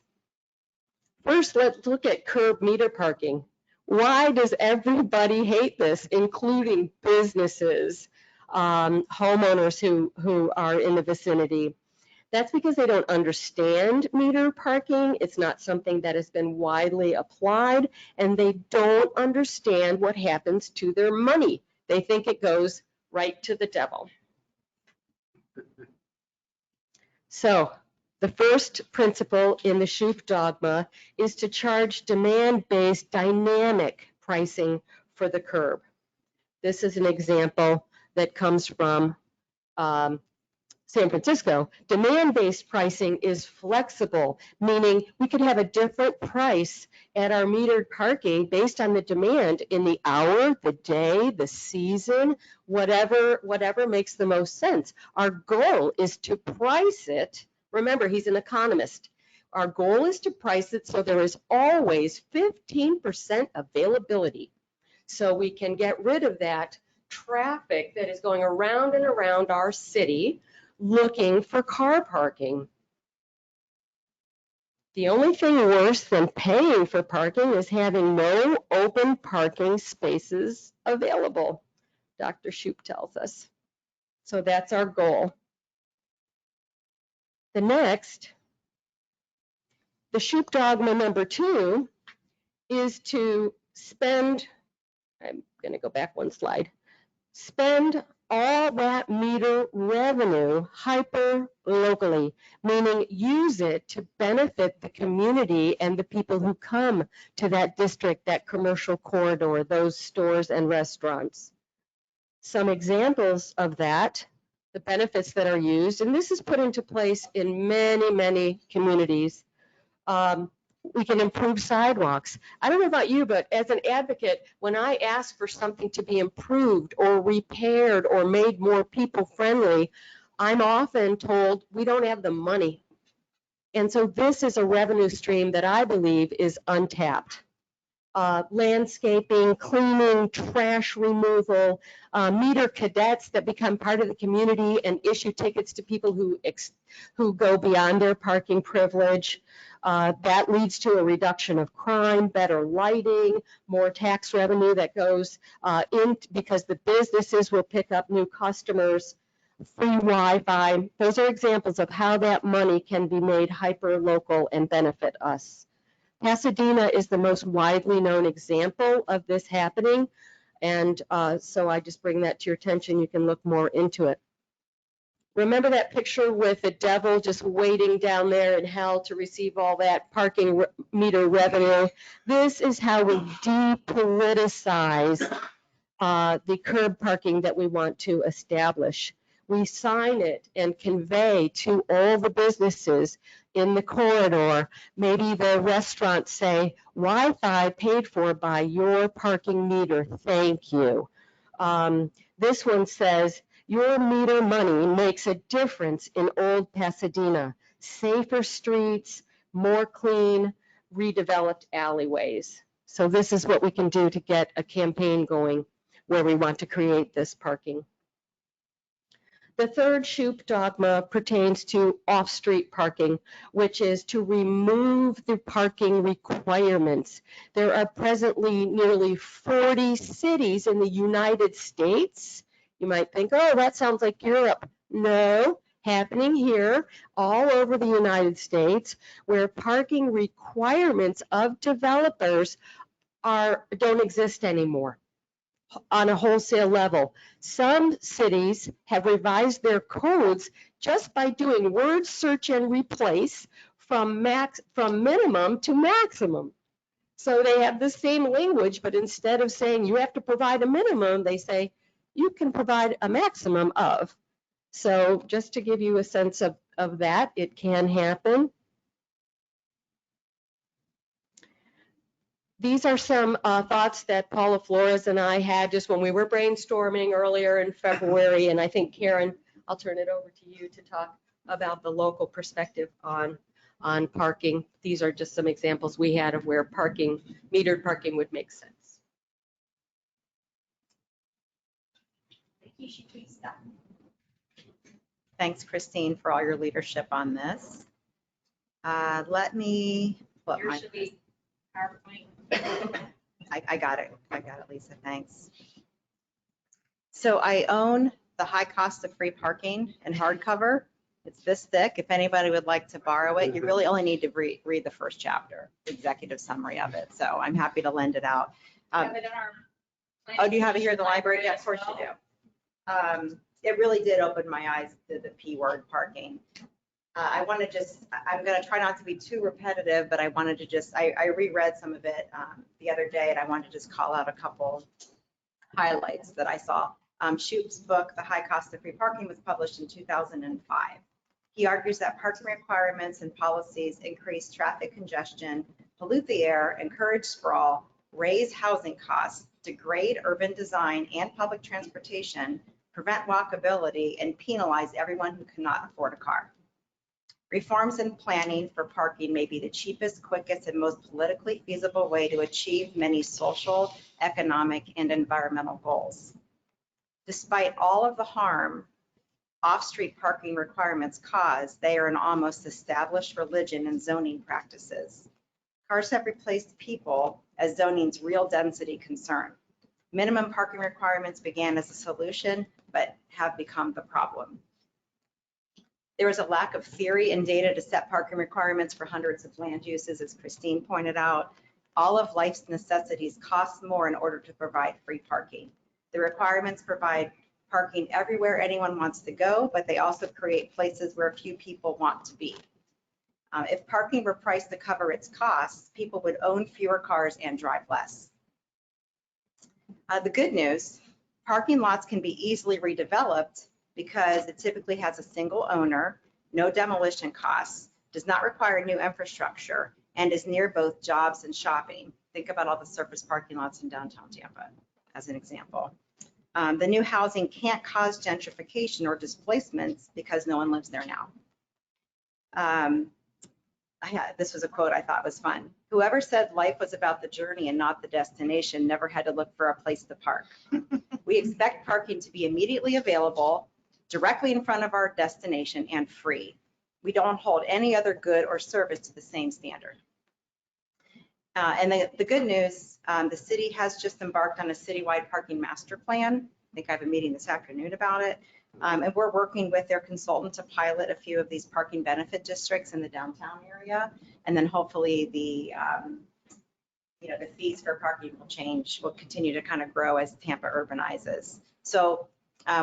First, let's look at curb meter parking. Why does everybody hate this, including businesses, homeowners who are in the vicinity? That's because they don't understand meter parking. It's not something that has been widely applied, and they don't understand what happens to their money. They think it goes right to the devil. So the first principle in the Shoup dogma is to charge demand-based dynamic pricing for the curb. This is an example that comes from San Francisco. Demand-based pricing is flexible, meaning we could have a different price at our metered parking based on the demand in the hour, the day, the season, whatever makes the most sense. Our goal is to price it. Remember, he's an economist. Our goal is to price it so there is always 15% availability. So we can get rid of that traffic that is going around and around our city looking for car parking. The only thing worse than paying for parking is having no open parking spaces available, Dr. Shoup tells us. So that's our goal. The Shoup dogma number 2 is to spend, I'm going to go back one slide, spend all that meter revenue hyper locally, meaning use it to benefit the community and the people who come to that district, that commercial corridor, those stores and restaurants. Some examples of that, the benefits that are used, and this is put into place in many, many communities. We can improve sidewalks. I don't know about you, but as an advocate, when I ask for something to be improved or repaired or made more people friendly, I'm often told we don't have the money. And so this is a revenue stream that I believe is untapped. Landscaping, cleaning, trash removal, meter cadets that become part of the community and issue tickets to people who go beyond their parking privilege. That leads to a reduction of crime, better lighting, more tax revenue that goes in because the businesses will pick up new customers, free Wi-Fi. Those are examples of how that money can be made hyper-local and benefit us. Pasadena is the most widely known example of this happening, and so I just bring that to your attention. You can look more into it. Remember that picture with the devil just waiting down there in hell to receive all that parking meter revenue? This is how we depoliticize the curb parking that we want to establish. We sign it and convey to all the businesses in the corridor. Maybe the restaurants say, Wi-Fi paid for by your parking meter, thank you. This one says, your meter money makes a difference in old Pasadena. Safer streets, more clean, redeveloped alleyways. So this is what we can do to get a campaign going where we want to create this parking. The third Shoup dogma pertains to off-street parking, which is to remove the parking requirements. There are presently nearly 40 cities in the United States. You might think, oh, that sounds like Europe. No, happening here all over the United States, where parking requirements of developers don't exist anymore on a wholesale level. Some cities have revised their codes just by doing word search and replace from minimum to maximum. So they have the same language, but instead of saying you have to provide a minimum, they say you can provide a maximum of. So just to give you a sense of that, it can happen. These are some thoughts that Paula Flores and I had just when we were brainstorming earlier in February, and I think Karen, I'll turn it over to you to talk about the local perspective on parking. These are just some examples we had of where metered parking would make sense. Thanks, Christine, for all your leadership on this. Let me put my... PowerPoint. I got it, Lisa, thanks. So I own The High Cost of Free Parking in hardcover. It's this thick. If anybody would like to borrow it, you really only need to read the first chapter, executive summary of it. So I'm happy to lend it out. Oh, do you have it here in the library? Yeah, of course you do. It really did open my eyes to the P word, parking. I'm going to try not to be too repetitive, but I wanted to just, I reread some of it the other day, and I wanted to just call out a couple highlights that I saw. Shoup's book, The High Cost of Free Parking, was published in 2005. He argues that parking requirements and policies increase traffic congestion, pollute the air, encourage sprawl, raise housing costs, degrade urban design and public transportation, prevent walkability, and penalize everyone who cannot afford a car. Reforms in planning for parking may be the cheapest, quickest, and most politically feasible way to achieve many social, economic, and environmental goals. Despite all of the harm off-street parking requirements cause, they are an almost established religion in zoning practices. Cars have replaced people as zoning's real density concern. Minimum parking requirements began as a solution, but have become the problem. There is a lack of theory and data to set parking requirements for hundreds of land uses, as Christine pointed out. All of life's necessities cost more in order to provide free parking. The requirements provide parking everywhere anyone wants to go, but they also create places where few people want to be. If parking were priced to cover its costs, people would own fewer cars and drive less. The good news, parking lots can be easily redeveloped because it typically has a single owner, no demolition costs, does not require new infrastructure, and is near both jobs and shopping. Think about all the surface parking lots in downtown Tampa, as an example. The new housing can't cause gentrification or displacements because no one lives there now. This was a quote I thought was fun. Whoever said life was about the journey and not the destination never had to look for a place to park. We expect parking to be immediately available, directly in front of our destination, and free. We don't hold any other good or service to the same standard. And the good news, the city has just embarked on a citywide parking master plan. I think I have a meeting this afternoon about it. And we're working with their consultant to pilot a few of these parking benefit districts in the downtown area. And then hopefully the fees for parking will continue to kind of grow as Tampa urbanizes. So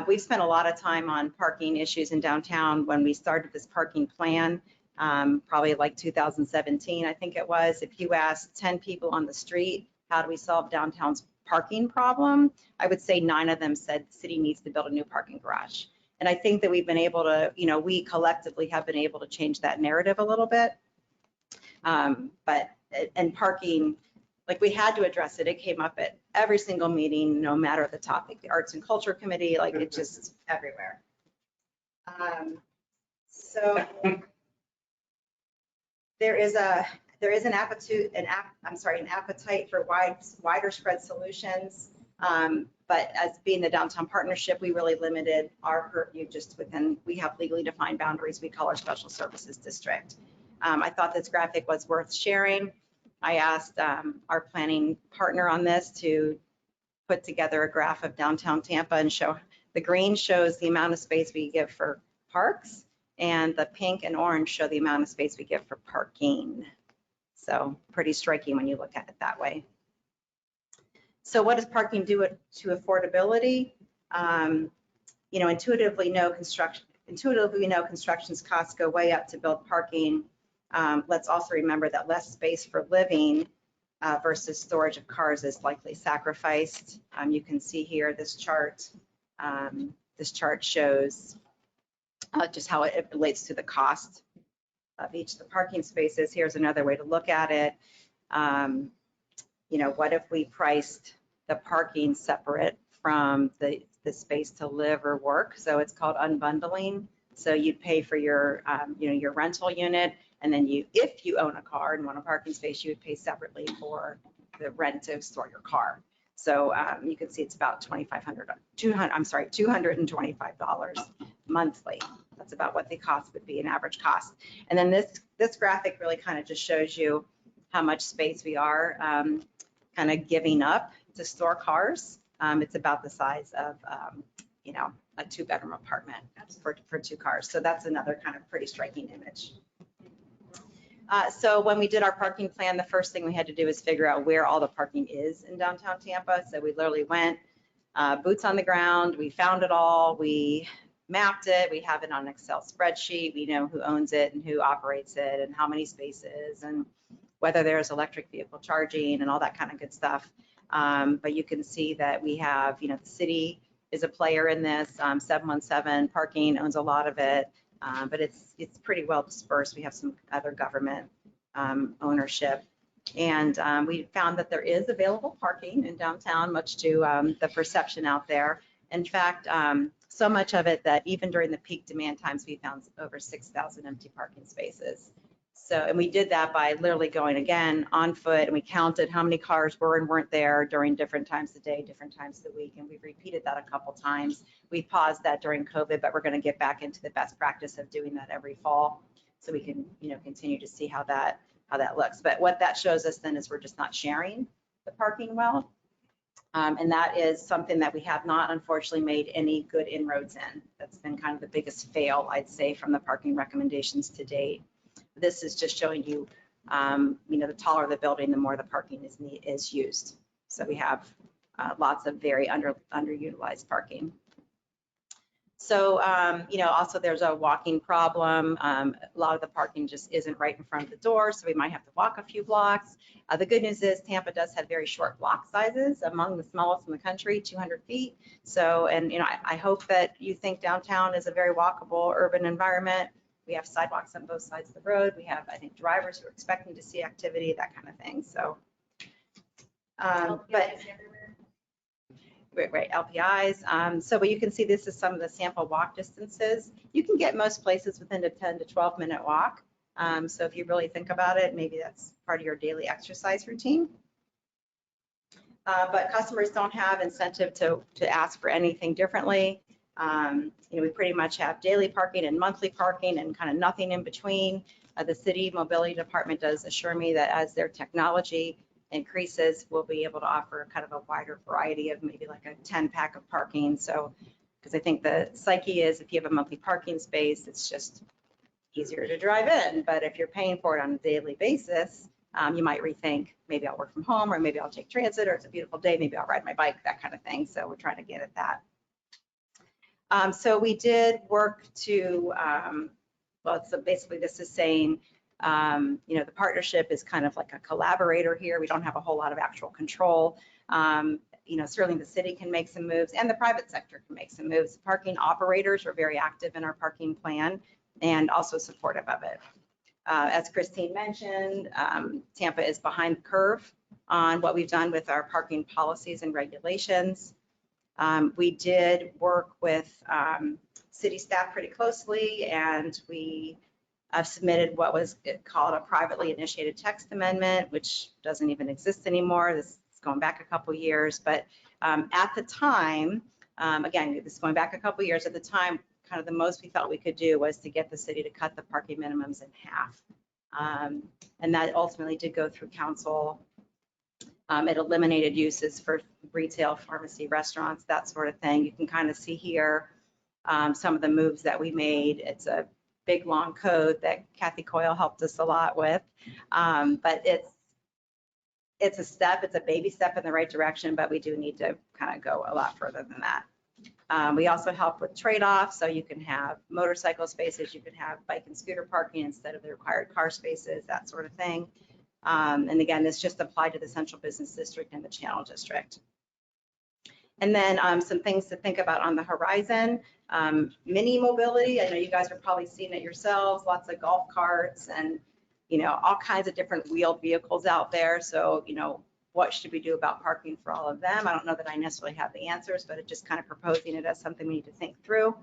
we've spent a lot of time on parking issues in downtown. When we started this parking plan, probably like 2017, I think it was, if you asked 10 people on the street, how do we solve downtown's parking problem, I would say 9 of them said the city needs to build a new parking garage. And I think that we've been able to, we collectively have been able to change that narrative a little bit. And parking, like we had to address it. It came up at every single meeting, no matter the topic. The Arts and Culture Committee, like it just everywhere. So there is an appetite for wider spread solutions. But as being the downtown partnership, we really limited our purview just within, we have legally defined boundaries we call our special services district. I thought this graphic was worth sharing. I asked our planning partner on this to put together a graph of downtown Tampa and show, the green shows the amount of space we give for parks, and the pink and orange show the amount of space we give for parking. So pretty striking when you look at it that way. So what does parking do to affordability? Intuitively we know construction's costs go way up to build parking. Let's also remember that less space for living versus storage of cars is likely sacrificed. You can see here this chart. This chart shows just how it relates to the cost of each of the parking spaces. Here's another way to look at it. What if we priced the parking separate from the space to live or work? So it's called unbundling. So you'd pay for your, your rental unit, and then if you own a car and want a parking space, you would pay separately for the rent to store your car. So you can see it's about $225 monthly. That's about what the cost would be, an average cost. And then this graphic really kind of just shows you how much space we are kind of giving up to store cars. It's about the size of, a 2-bedroom apartment for 2 cars. So that's another kind of pretty striking image. So when we did our parking plan, the first thing we had to do is figure out where all the parking is in downtown Tampa. So we literally went boots on the ground. We found it all. We mapped it. We have it on an Excel spreadsheet. We know who owns it and who operates it and how many spaces and whether there's electric vehicle charging and all that kind of good stuff. But you can see that we have, the city is a player in this. 717 Parking owns a lot of it, but it's pretty well dispersed. We have some other government ownership. And we found that there is available parking in downtown, much to the perception out there. In fact, so much of it that even during the peak demand times, we found over 6,000 empty parking spaces. So, and we did that by literally going again on foot, and we counted how many cars were and weren't there during different times of the day, different times of the week, and we've repeated that a couple times. We paused that during COVID, but we're going to get back into the best practice of doing that every fall, so we can, continue to see how that looks. But what that shows us then is we're just not sharing the parking well, and that is something that we have not, unfortunately, made any good inroads in. That's been kind of the biggest fail, I'd say, from the parking recommendations to date. This is just showing you, the taller the building, the more the parking is used. So we have lots of very underutilized parking. So, also there's a walking problem. A lot of the parking just isn't right in front of the door, so we might have to walk a few blocks. The good news is Tampa does have very short block sizes, among the smallest in the country, 200 feet. So, and I hope that you think downtown is a very walkable urban environment. We have sidewalks on both sides of the road. We have, I think, drivers who are expecting to see activity, that kind of thing. So, but right, LPIs. So you can see this is some of the sample walk distances. You can get most places within a 10 to 12 minute walk. So if you really think about it, maybe that's part of your daily exercise routine. But customers don't have incentive to ask for anything differently. We pretty much have daily parking and monthly parking and kind of nothing in between. The city mobility department does assure me that as their technology increases, we'll be able to offer kind of a wider variety of maybe like a 10 pack of parking. So, because I think the psyche is if you have a monthly parking space, it's just easier to drive in. But if you're paying for it on a daily basis, you might rethink, maybe I'll work from home, or maybe I'll take transit, or it's a beautiful day, maybe I'll ride my bike, that kind of thing. So we're trying to get at that. So we did work to, so basically this is saying, the partnership is kind of like a collaborator here. We don't have a whole lot of actual control. Certainly the city can make some moves and the private sector can make some moves. Parking operators are very active in our parking plan and also supportive of it. As Christine mentioned, Tampa is behind the curve on what we've done with our parking policies and regulations. We did work with city staff pretty closely, and we submitted what was called a privately initiated text amendment, which doesn't even exist anymore. This is going back a couple years, but at the time, again, this is going back a couple years, at the time, kind of the most we felt we could do was to get the city to cut the parking minimums in half. And that ultimately did go through council. It eliminated uses for retail, pharmacy, restaurants, that sort of thing. You can kind of see here some of the moves that we made. It's a big, long code that Kathy Coyle helped us a lot with. But it's a step, it's a baby step in the right direction, but we do need to kind of go a lot further than that. We also help with trade-offs, so you can have motorcycle spaces, you can have bike and scooter parking instead of the required car spaces, that sort of thing. And again, this just applied to the Central Business District and the Channel District. And then some things to think about on the horizon. Mini mobility, I know you guys are probably seeing it yourselves, lots of golf carts and, all kinds of different wheeled vehicles out there. So, what should we do about parking for all of them? I don't know that I necessarily have the answers, but it's just kind of proposing it as something we need to think through.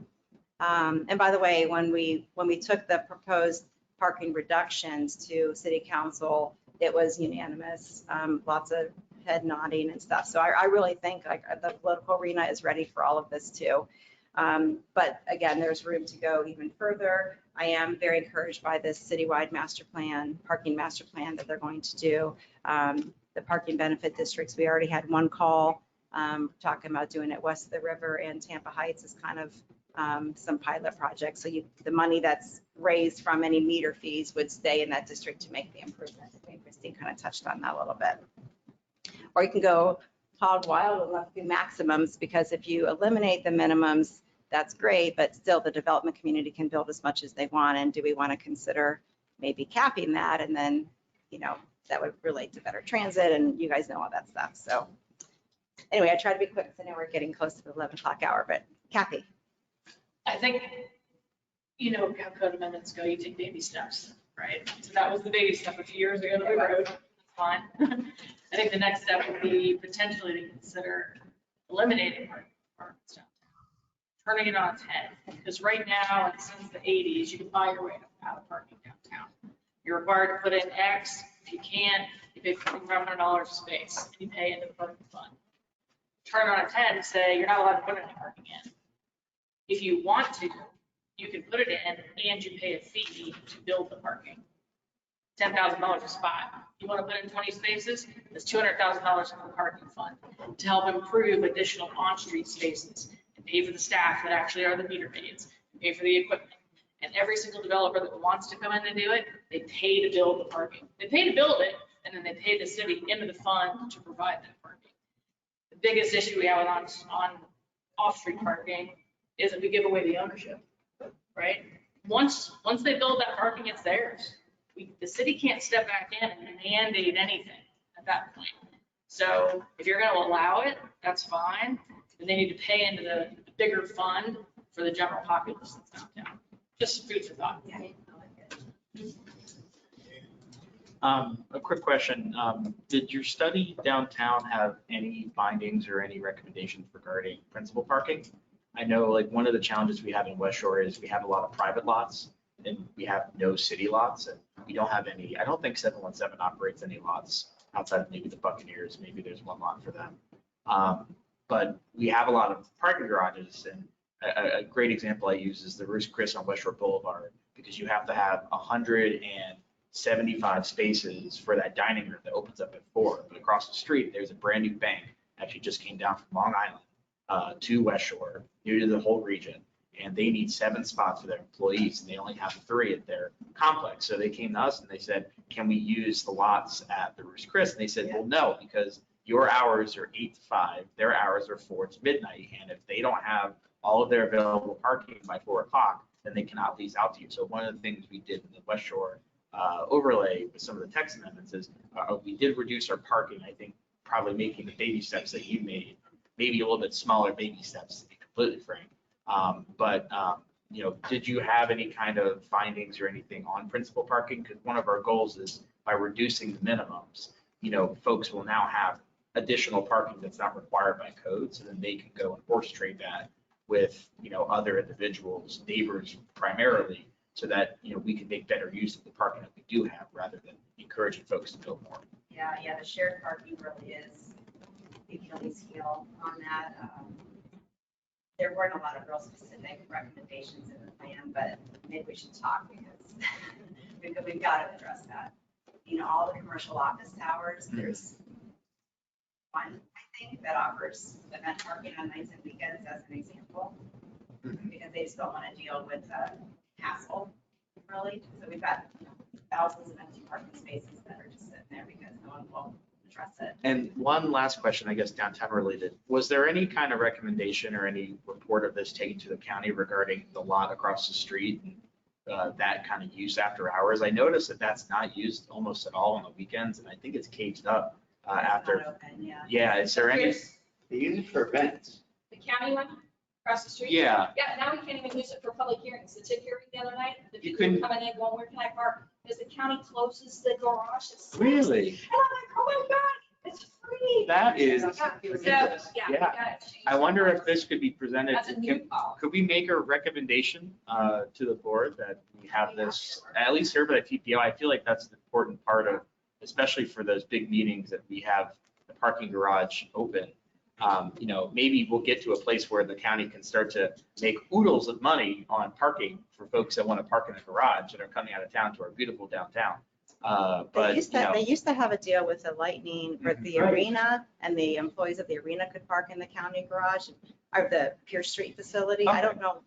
And by the way, when we took the proposed parking reductions to City Council, it was unanimous, lots of head nodding and stuff. So I really think like the political arena is ready for all of this too. But again, there's room to go even further. I am very encouraged by this citywide master plan, parking master plan that they're going to do. The parking benefit districts, we already had one call talking about doing it west of the river, and Tampa Heights is kind of some pilot projects. So the money that's raised from any meter fees would stay in that district to make the improvements. I think Christine kind of touched on that a little bit. Or you can go hog wild and let do maximums, because if you eliminate the minimums, that's great, but still the development community can build as much as they want. And do we want to consider maybe capping that? And then, that would relate to better transit, and you guys know all that stuff. So anyway, I try to be quick because I know we're getting close to the 11 o'clock hour, but Kathy. I think, how code amendments go, you take baby steps, right? So that was the baby step a few years ago that we wrote. That's fine. I think the next step would be potentially to consider eliminating parking downtown, turning it on its head. Because right now, and since the 80s, you can buy your way out of parking downtown. You're required to put in X. If you can't, you pay $500 a space, and you pay into the parking fund. Turn it on its head and say you're not allowed to put any parking in. If you want to, you can put it in and you pay a fee to build the parking. $10,000 a spot. You want to put in 20 spaces? There's $200,000 in the parking fund to help improve additional on-street spaces and pay for the staff that actually are the meter maids, and pay for the equipment. And every single developer that wants to come in and do it, they pay to build the parking. They pay to build it, and then they pay the city into the fund to provide that parking. The biggest issue we have on off-street parking is that we give away the ownership, right? Once they build that parking, it's theirs. The city can't step back in and mandate anything at that point. So if you're going to allow it, that's fine. But they need to pay into the bigger fund for the general populace that's downtown. Just food for thought. A quick question. Did your study downtown have any findings or any recommendations regarding principal parking? I know like one of the challenges we have in West Shore is we have a lot of private lots and we have no city lots, and we don't have any, I don't think 717 operates any lots outside of maybe the Buccaneers. Maybe there's one lot for them. But we have a lot of parking garages, and a great example I use is the Ruth's Chris on West Shore Boulevard, because you have to have 175 spaces for that dining room that opens up at 4. But across the street, there's a brand new bank, actually just came down from Long Island to West Shore, new to the whole region. And they need 7 spots for their employees, and they only have 3 at their complex. So they came to us and they said, can we use the lots at the Ruth's Chris? And they said, well, no, because your hours are 8 to 5, their hours are 4 to midnight. And if they don't have all of their available parking by 4 o'clock, then they cannot lease out to you. So one of the things we did in the West Shore overlay with some of the text amendments is we did reduce our parking, I think, probably making the baby steps that you made, maybe a little bit smaller baby steps, to be completely frank. You know, did you have any kind of findings or anything on principal parking? Because one of our goals is by reducing the minimums, you know, folks will now have additional parking that's not required by code, so then they can go and horse trade that with, you know, other individuals, neighbors primarily, so that, you know, we can make better use of the parking that we do have rather than encouraging folks to build more. Yeah, the shared parking really is the Achilles heel on that. There weren't a lot of real specific recommendations in the plan, but maybe we should talk because we've got to address that. You know, all the commercial office towers, there's one, I think, that offers event parking on nights and weekends as an example, because they just don't want to deal with the hassle, really. So we've got thousands of empty parking spaces that are just sitting there because no one will address it. And one last question, I guess downtown related. Was there any kind of recommendation or any report of this taken to the county regarding the lot across the street and that kind of use after hours? I noticed that that's not used almost at all on the weekends, and I think it's caged up after. Open, Yeah, is there any? They use it for events. The county one across the street? Yeah. Yeah, now we can't even use it for public hearings. The TIP hearing the other night, the You people were couldn't- coming in going, where can I park? Because the county closes the garage at 6. Really? And I'm like, oh my God, it's free. That is So, yeah, we Yeah. gotta change I wonder that. if this could be presented. That's a new policy. Could we make a recommendation to the board that we have this, at least serve at TPO? I feel like that's an important part of, especially for those big meetings that we have the parking garage open. You know, maybe we'll get to a place where the county can start to make oodles of money on parking for folks that want to park in a garage that are coming out of town to our beautiful downtown. But, They used to have a deal with the Lightning, or the arena, and the employees of the arena could park in the county garage, or the Pierce Street facility. I don't know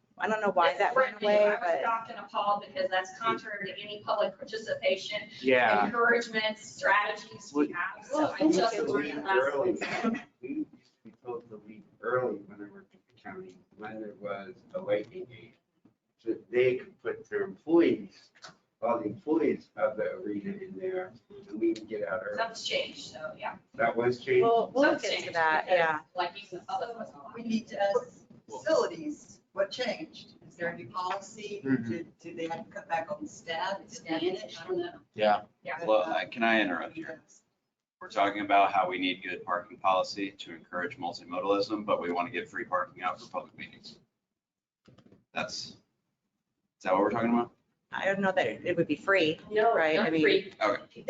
why that went away, I was but. shocked and appalled because that's contrary to any public participation, Yeah. encouragement, strategies we have. So I just learned last week. We used to be told to leave early when I worked at the county, when there was a lightning game. So they could put their employees, all the employees of the arena in there, and we can get out early. Something's changed, so yeah. That was changed. We'll look Something's into changed that, because, yeah. Like even the public wasn't allowed. We need to ask facilities, what changed? Is there any policy? Mhm. Do they have to cut back on staff to manage? I don't know. Yeah. Yeah. Well, can I interrupt here? We're talking about how we need good parking policy to encourage multimodalism, but we want to give free parking out for public meetings. Is that what we're talking about? I don't know that it would be free, No, right? not I mean, free. Okay.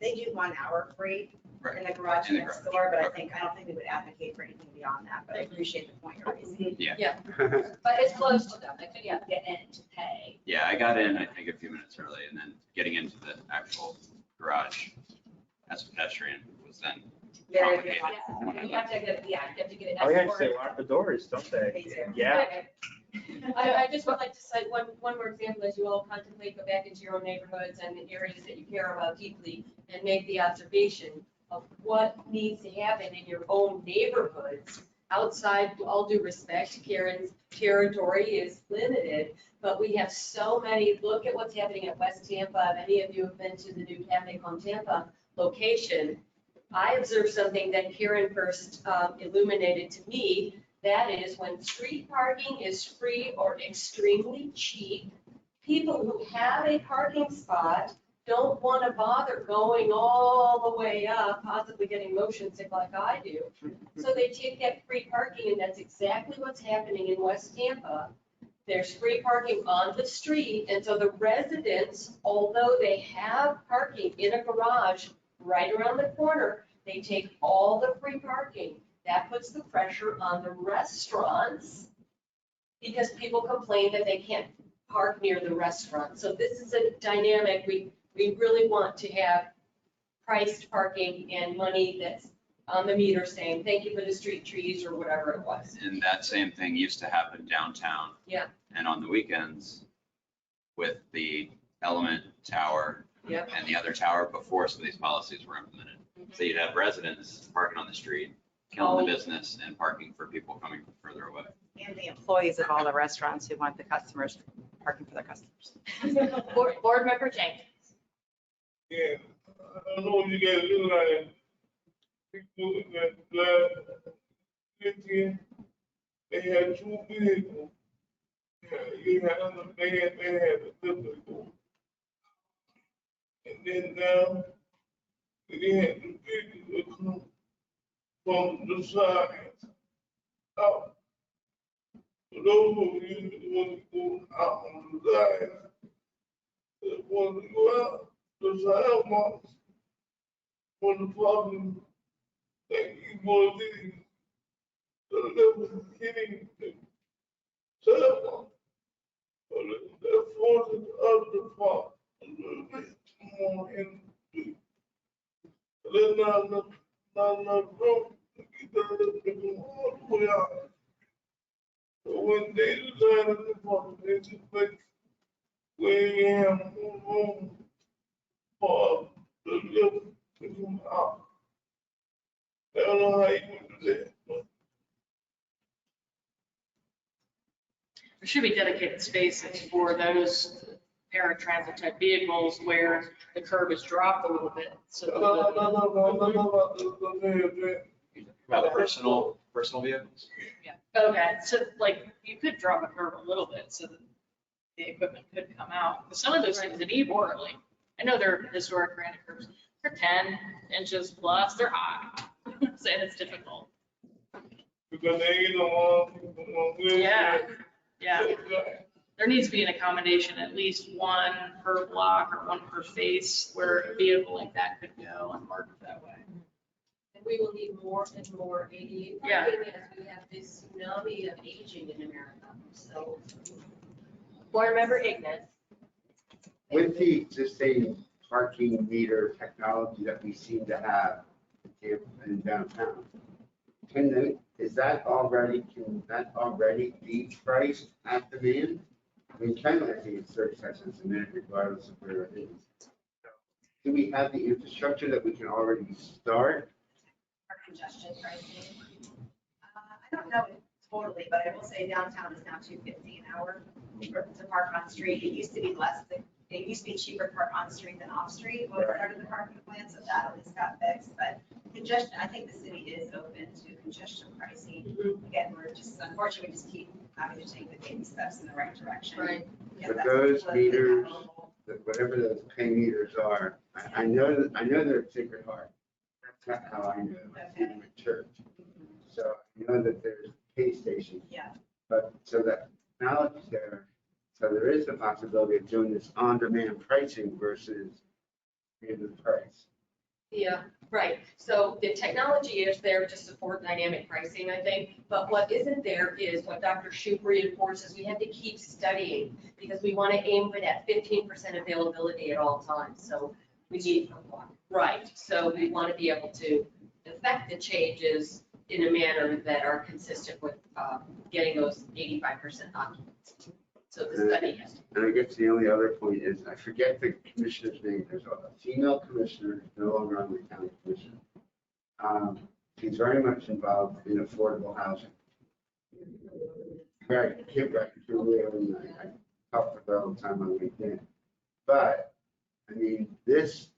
They do 1 hour free Right. in the garage In the next garage. door, but I Okay. don't think we would advocate for anything beyond that, but I appreciate the point you're raising. Yeah. But it's close to them. They couldn't have to get in to pay. Yeah, I got in, I think, a few minutes early, and then getting into the actual garage as a pedestrian was then Very complicated. good. You have to get, you have to get it. Oh, yeah, escorted. they lock the doors, don't they? They do. Yeah. I just would like to cite one more example as you all contemplate, go back into your own neighborhoods and the areas that you care about deeply and make the observation of what needs to happen in your own neighborhoods. Outside, all due respect, Karen's territory is limited, but we have so many, look at what's happening at West Tampa. Many of you have been to the new Cafe Con Tampa location. I observed something that Karen first illuminated to me. That is when street parking is free or extremely cheap, people who have a parking spot don't want to bother going all the way up, possibly getting motion sick like I do. So they take that free parking, and that's exactly what's happening in West Tampa. There's free parking on the street, and so the residents, although they have parking in a garage right around the corner, they take all the free parking. That puts the pressure on the restaurants because people complain that they can't park near the restaurant. So this is a dynamic. We really want to have priced parking and money that's on the meter saying, thank you for the street trees or whatever it was. And that same thing used to happen downtown Yeah. and on the weekends with the Element Tower Yep. and the other tower before some of these policies were implemented. So you'd have residents parking on the street, killing the business and parking for people coming from further away. And the employees of all the restaurants who want the customers parking for their customers. Board Member Jenkins. Yeah, I don't know if you guys realize, people that drive 15, they had 2 vehicles. You had on the van, they had a different. And then now, they had the vehicles that come from the side out. So those who usually want to go out on the side, they want to go out the sidewalks for the problem that people did. So they was hitting the sidewalk. So they're forcing us to park a little bit more in the street. There's not enough room to get the little people all the way out. So when they decided to park, they just place where you have more room for the little to come out. I don't know how you would do that, but There should be dedicated spaces for those paratransit type vehicles where the curb is dropped a little bit. So About personal vehicles? okay, so like you could drop a curb a little bit so that the equipment could come out. But some of those things that need orderly. I know they're historic granite curbs. They're 10 inches plus. They're high. Saying it's difficult. because they ain't no Yeah, yeah. There needs to be an accommodation, at least one per block or one per face where a vehicle like that could go and park that way. And we will need more and more ADA Yeah. parking as we have this tsunami of aging in America. So. Board Member Ignas. With the existing parking meter technology that we seem to have in downtown, can that already be priced at demand? I mean, kind of like it's 35 cents a minute regardless of where it is. Do we have the infrastructure that we can already start? Our congestion pricing. I don't know totally, but I will say downtown is now $2.50 an hour to park on street. It used to be it used to be cheaper to park on street than off street when we started the parking plan, so that at least got fixed. But congestion, I think the city is open to congestion pricing. Again, we're just, unfortunately, we just keep having to take the baby steps in the right direction. Right. But those meters, whatever those pay meters are, I know they're Sacred Heart. That's not how I know it, at church. So I know that there's pay stations. Yeah. But so that technology's there, so there is the possibility of doing this on-demand pricing versus the price. Yeah, right. So the technology is there to support dynamic pricing, I think. But what isn't there is what Dr. Shoup reinforces. We have to keep studying because we want to aim for that 15% availability at all times. So we need, right. So we want to be able to affect the changes in a manner that are consistent with getting those 85% occupancy. So the study has. And I guess the only other point is, I forget the commissioner's name, there's a female commissioner, no longer on the county commission. She's very much involved in affordable housing. Right, Julia, and I talk with her all the time on LinkedIn. But, I mean, this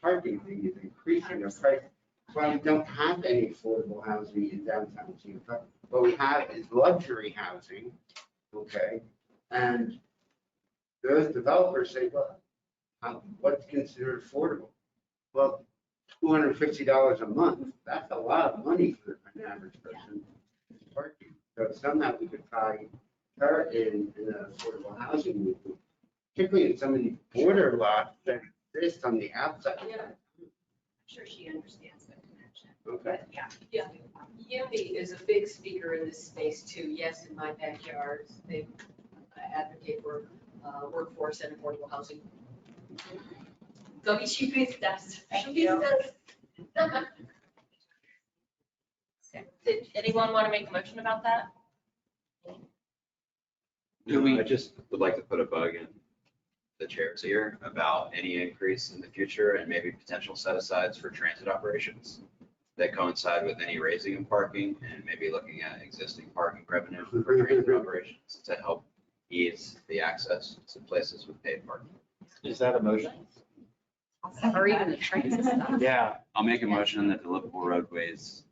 parking thing is increasing the price. That's why we don't have any affordable housing in downtown Tampa. What we have is luxury housing, okay? And those developers say, well, what's considered affordable? Well, $250 a month, that's a lot of money for an average person. Parking. So somehow we could tie her in the affordable housing movement, particularly in some of these border lots that exist on the outside. Yeah. I'm sure she understands that connection. Okay. Yeah. Yeah. Yumi is a big speaker in this space too. Yes, in my backyard, they advocate for workforce and affordable housing. So she please does. Thank you. Did anyone want to make a motion about that? No, I just would like to put a bug in the chair's ear about any increase in the future and maybe potential set-asides for transit operations that coincide with any raising in parking and maybe looking at existing parking revenue for transit operations to help ease the access to places with paid parking. Is that a motion? Or even the transit stuff. Yeah. I'll make a motion that the Livable Roadways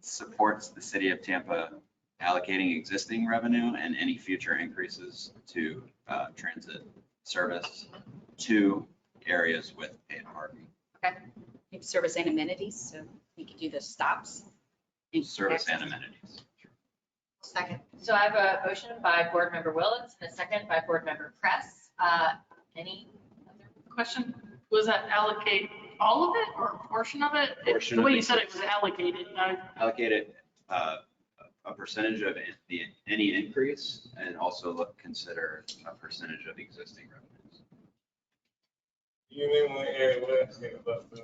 supports the city of Tampa allocating existing revenue and any future increases to transit service to areas with paid parking. Okay. Maybe service and amenities, so you could do the stops. Service and amenities. Second. So I have a motion by Board Member Willetts and a second by Board Member Press. Any other Question, was that allocate all of it or a portion of it? Portion The of way it. you said it was allocated. Allocated a percentage of any increase and also consider a percentage of existing revenues. You may want to add what I said about the.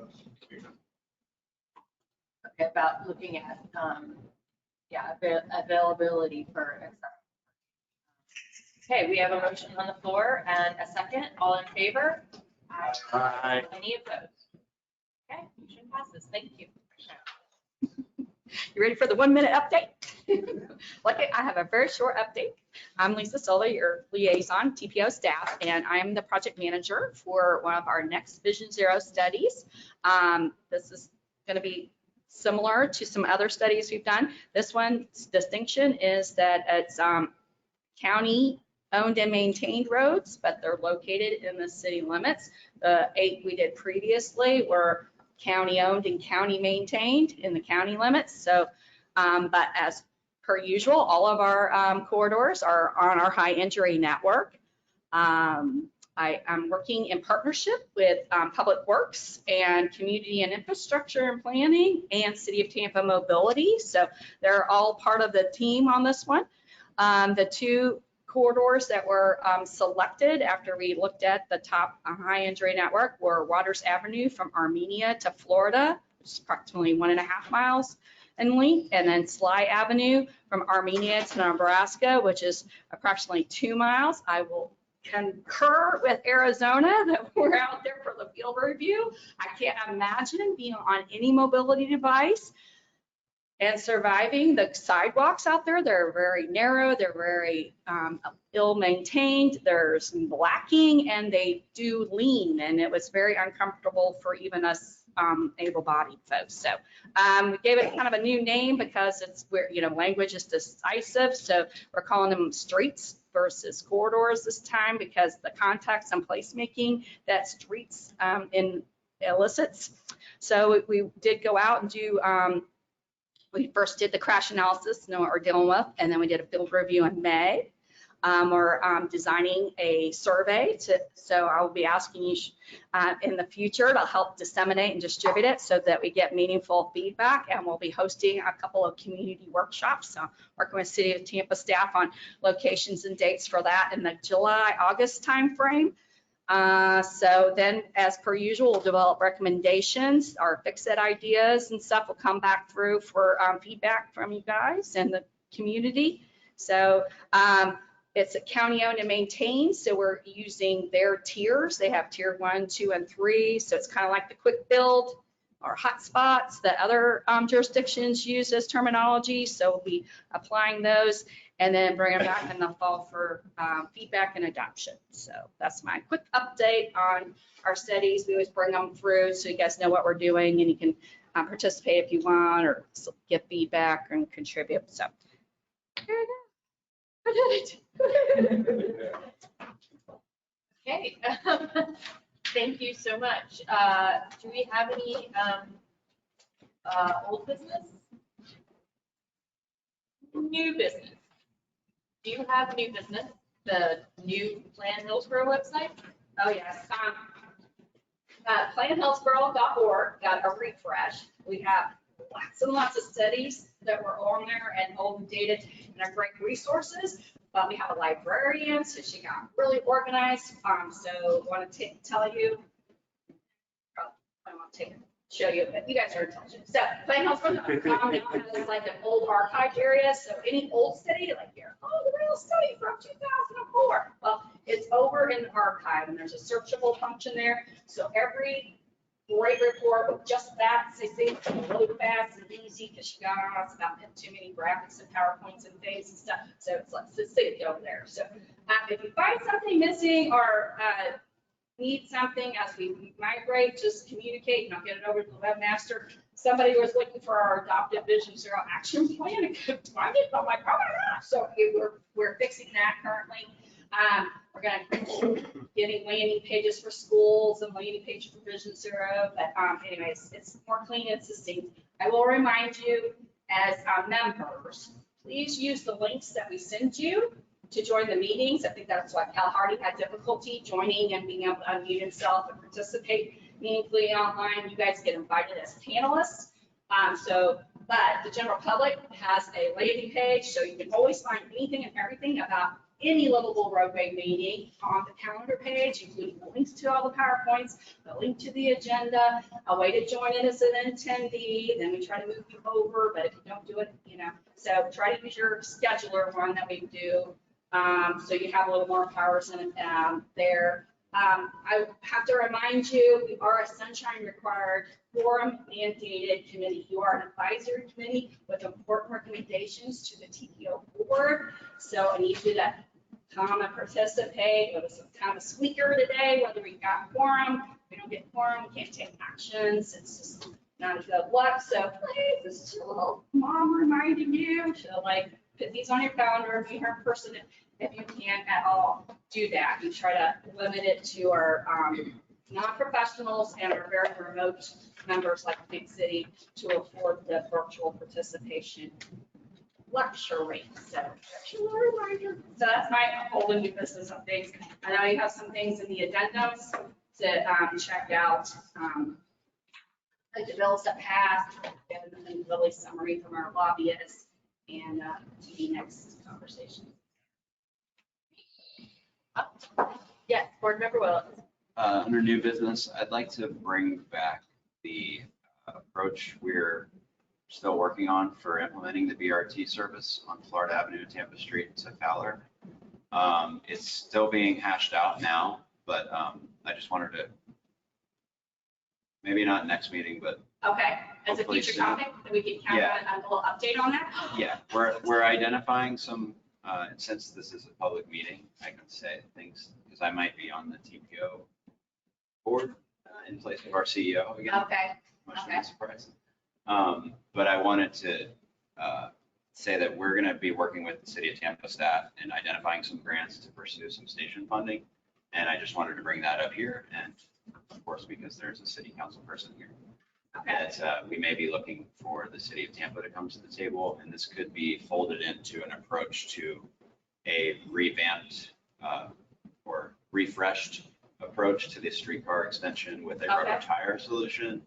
Okay, about looking at, availability for. Okay, we have a motion on the floor and a second. All in favor? Aye. Any opposed? Okay, motion passes. Thank you. You ready for the 1-minute update? Okay, I have a very short update. I'm Lisa Sola, your liaison, TPO staff, and I'm the project manager for one of our next Vision Zero studies. This is going to be similar to some other studies we've done. This one's distinction is that it's county owned and maintained roads, but they're located in the city limits. The 8 we did previously were county owned and county maintained in the county limits. So, but as per usual, all of our corridors are on our high injury network. I'm working in partnership with Public Works and Community and Infrastructure and Planning and City of Tampa Mobility. So they're all part of the team on this one. The 2 corridors that were selected after we looked at the top high injury network were Waters Avenue from Armenia to Florida, which is approximately 1.5 miles in length, and then Sly Avenue from Armenia to Nebraska, which is approximately 2 miles. I will concur with Arizona that we're out there for the field review. I can't imagine being on any mobility device and surviving. The sidewalks out there, they're very narrow, they're very ill-maintained, there's blacking, and they do lean, and it was very uncomfortable for even us able-bodied folks. So we gave it kind of a new name because it's where, language is decisive, so we're calling them streets versus corridors this time because the context and placemaking that streets elicits. So we did go out and do we first did the crash analysis, know what we're dealing with, and then we did a field review in May. We're designing a survey, so I'll be asking you in the future to help disseminate and distribute it so that we get meaningful feedback, and we'll be hosting a couple of community workshops. So working with City of Tampa staff on locations and dates for that in the July-August timeframe. So then, as per usual, we'll develop recommendations. Our fix-it ideas and stuff will come back through for feedback from you guys and the community. So it's a county owned and maintained, so we're using their tiers. They have tier 1, 2, and 3. So it's kind of like the quick build or hotspots that other jurisdictions use as terminology. So we'll be applying those and then bring them back in the fall for feedback and adoption. So that's my quick update on our studies. We always bring them through so you guys know what we're doing, and you can participate if you want or give feedback and contribute. So there you go. I did it. Okay. Thank you so much. Do we have any old business? New business? Do you have new business? The new Plan Hillsborough website? Oh, yes. PlanHillsborough.org got a refresh. We have lots and lots of studies that were on there and all the data and are great resources. But we have a librarian, so she got really organized. So I want to tell you, I want to show you, but you guys are intelligent. So PlanHillsborough.com now has like an old archive area. So any old study, like here, oh, the real study from 2004. Well, it's over in the archive and there's a searchable function there. So every great report with just that, they say it's really fast and easy because she got on us about too many graphics and PowerPoints and things and stuff. So it's like the city over there. So if you find something missing or need something as we migrate, just communicate and I'll get it over to the webmaster. Somebody was looking for our adopted Vision Zero action plan and couldn't find it. I'm like, oh my gosh. So we're fixing that currently. We're going to getting landing pages for schools and landing pages for Vision Zero. But anyways, it's more clean and succinct. I will remind you as members, please use the links that we send you to join the meetings. I think that's why Cal Hardy had difficulty joining and being able to unmute himself and participate meaningfully online. You guys get invited as panelists. But the general public has a landing page, so you can always find anything and everything about any Livable Roadway meeting on the calendar page, including the links to all the PowerPoints, the link to the agenda, a way to join it as an attendee. Then we try to move you over, but if you don't do it, so try to use your scheduler one that we do. So you have a little more powers in there. I have to remind you, we are a sunshine required forum mandated committee. You are an advisory committee with important recommendations to the TPO board. So I need you to come and participate. It was kind of a squeaker today, whether we got quorum. If we don't get quorum, we can't take actions. It's just not a good luck. So please, this is a little mom reminding you to like put these on your calendar, be here in person if you can at all do that. We try to limit it to our non-professionals and our very remote members like Big City to afford the virtual participation lecture rate. So just a little reminder. So that's my whole new business updates. I know you have some things in the addendums to check out. Like the bills that passed, and really summary from our lobbyists and to the next conversation. Yes, Board Member Willis. Under new business, I'd like to bring back the approach we're still working on for implementing the BRT service on Florida Avenue, Tampa Street to Fowler. It's still being hashed out now, but I just wanted to, maybe not next meeting, but okay, as a hopefully future soon. topic, that we can count on a little update on that. Yeah, we're identifying some, since this is a public meeting, I can say things, because I might be on the TPO board in place of our CEO again. Okay. Much to my surprise. But I wanted to say that we're going to be working with the City of Tampa staff and identifying some grants to pursue some station funding. And I just wanted to bring that up here. And of course, because there's a city council person here, that we may be looking for the City of Tampa to come to the table. And this could be folded into an approach to a revamped or refreshed approach to the streetcar extension with a rubber tire solution.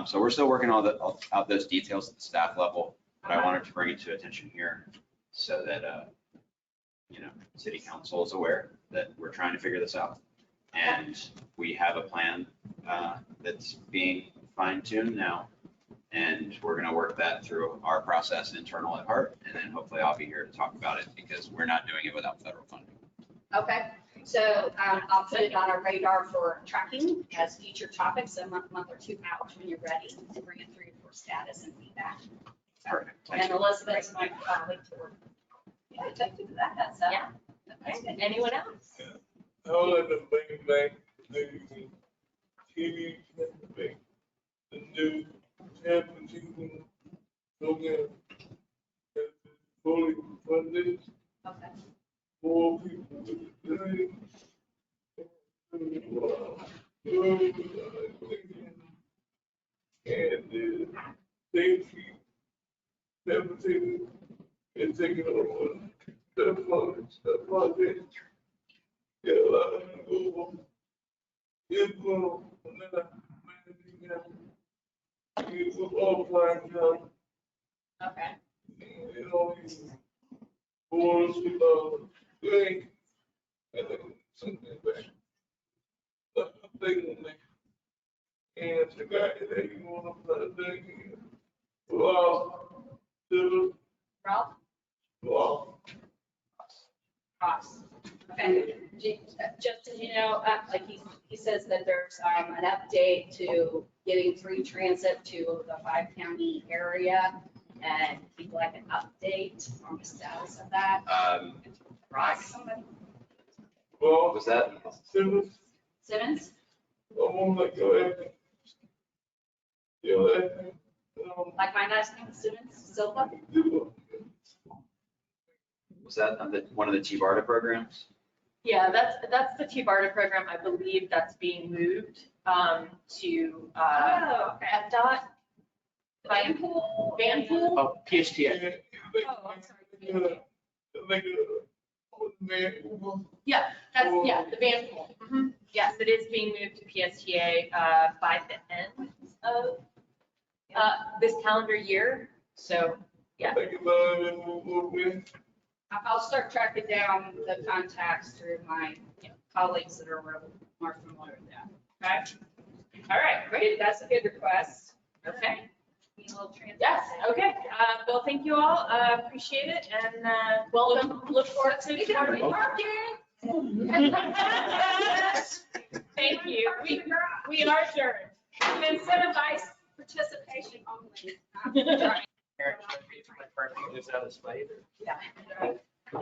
So we're still working on out those details at the staff level, but I wanted to bring it to attention here so that, City Council is aware that we're trying to figure this out. And we have a plan that's being fine-tuned now. And we're going to work that through our process internal at heart. And then hopefully I'll be here to talk about it because we're not doing it without federal funding. Okay, so I'll put it on our radar for tracking as future topics a month or two out when you're ready to bring it through for status and feedback. Perfect. And Elizabeth's my colleague to work. Yeah, take you to that. So. Yeah. Okay. Anyone else? All of them bring back the TV, the new Tampa TV program that is fully funded. Okay. More people today. And they keep everything and taking over the funds, the project. Yeah, a lot of people, it's going, it's all fine now. Okay. You know, boys with thing, and then something back. Thing, and the guy that you want to play the thing, the Ralph? well, Ross. Okay, just so you know, like he says that there's an update to getting free transit to the 5-county area, and he'd like an update on the status of that. Ross, somebody? well, Was that? Simmons? I want to go ahead. You know, Like my last name, Simmons, Silva? Was that one of the T-BARTA programs? Yeah, that's the T-BARTA program. I believe that's being moved to FDOT. Vanpool? Vanpool? Oh, PSTA. Oh, I'm sorry. Yeah, the Vanpool. Yes, it is being moved to PSTA by the end of this calendar year. So, yeah. I'll start tracking down the contacts through my colleagues that are more familiar with that. Okay? All right, great. That's a good request. Okay. Need a little transit. Yes, okay. Well, thank you all. Appreciate it and welcome. Look forward to parking. Thank you. We are adjourned. Incentivize participation only. Is that a slide? Yeah. No.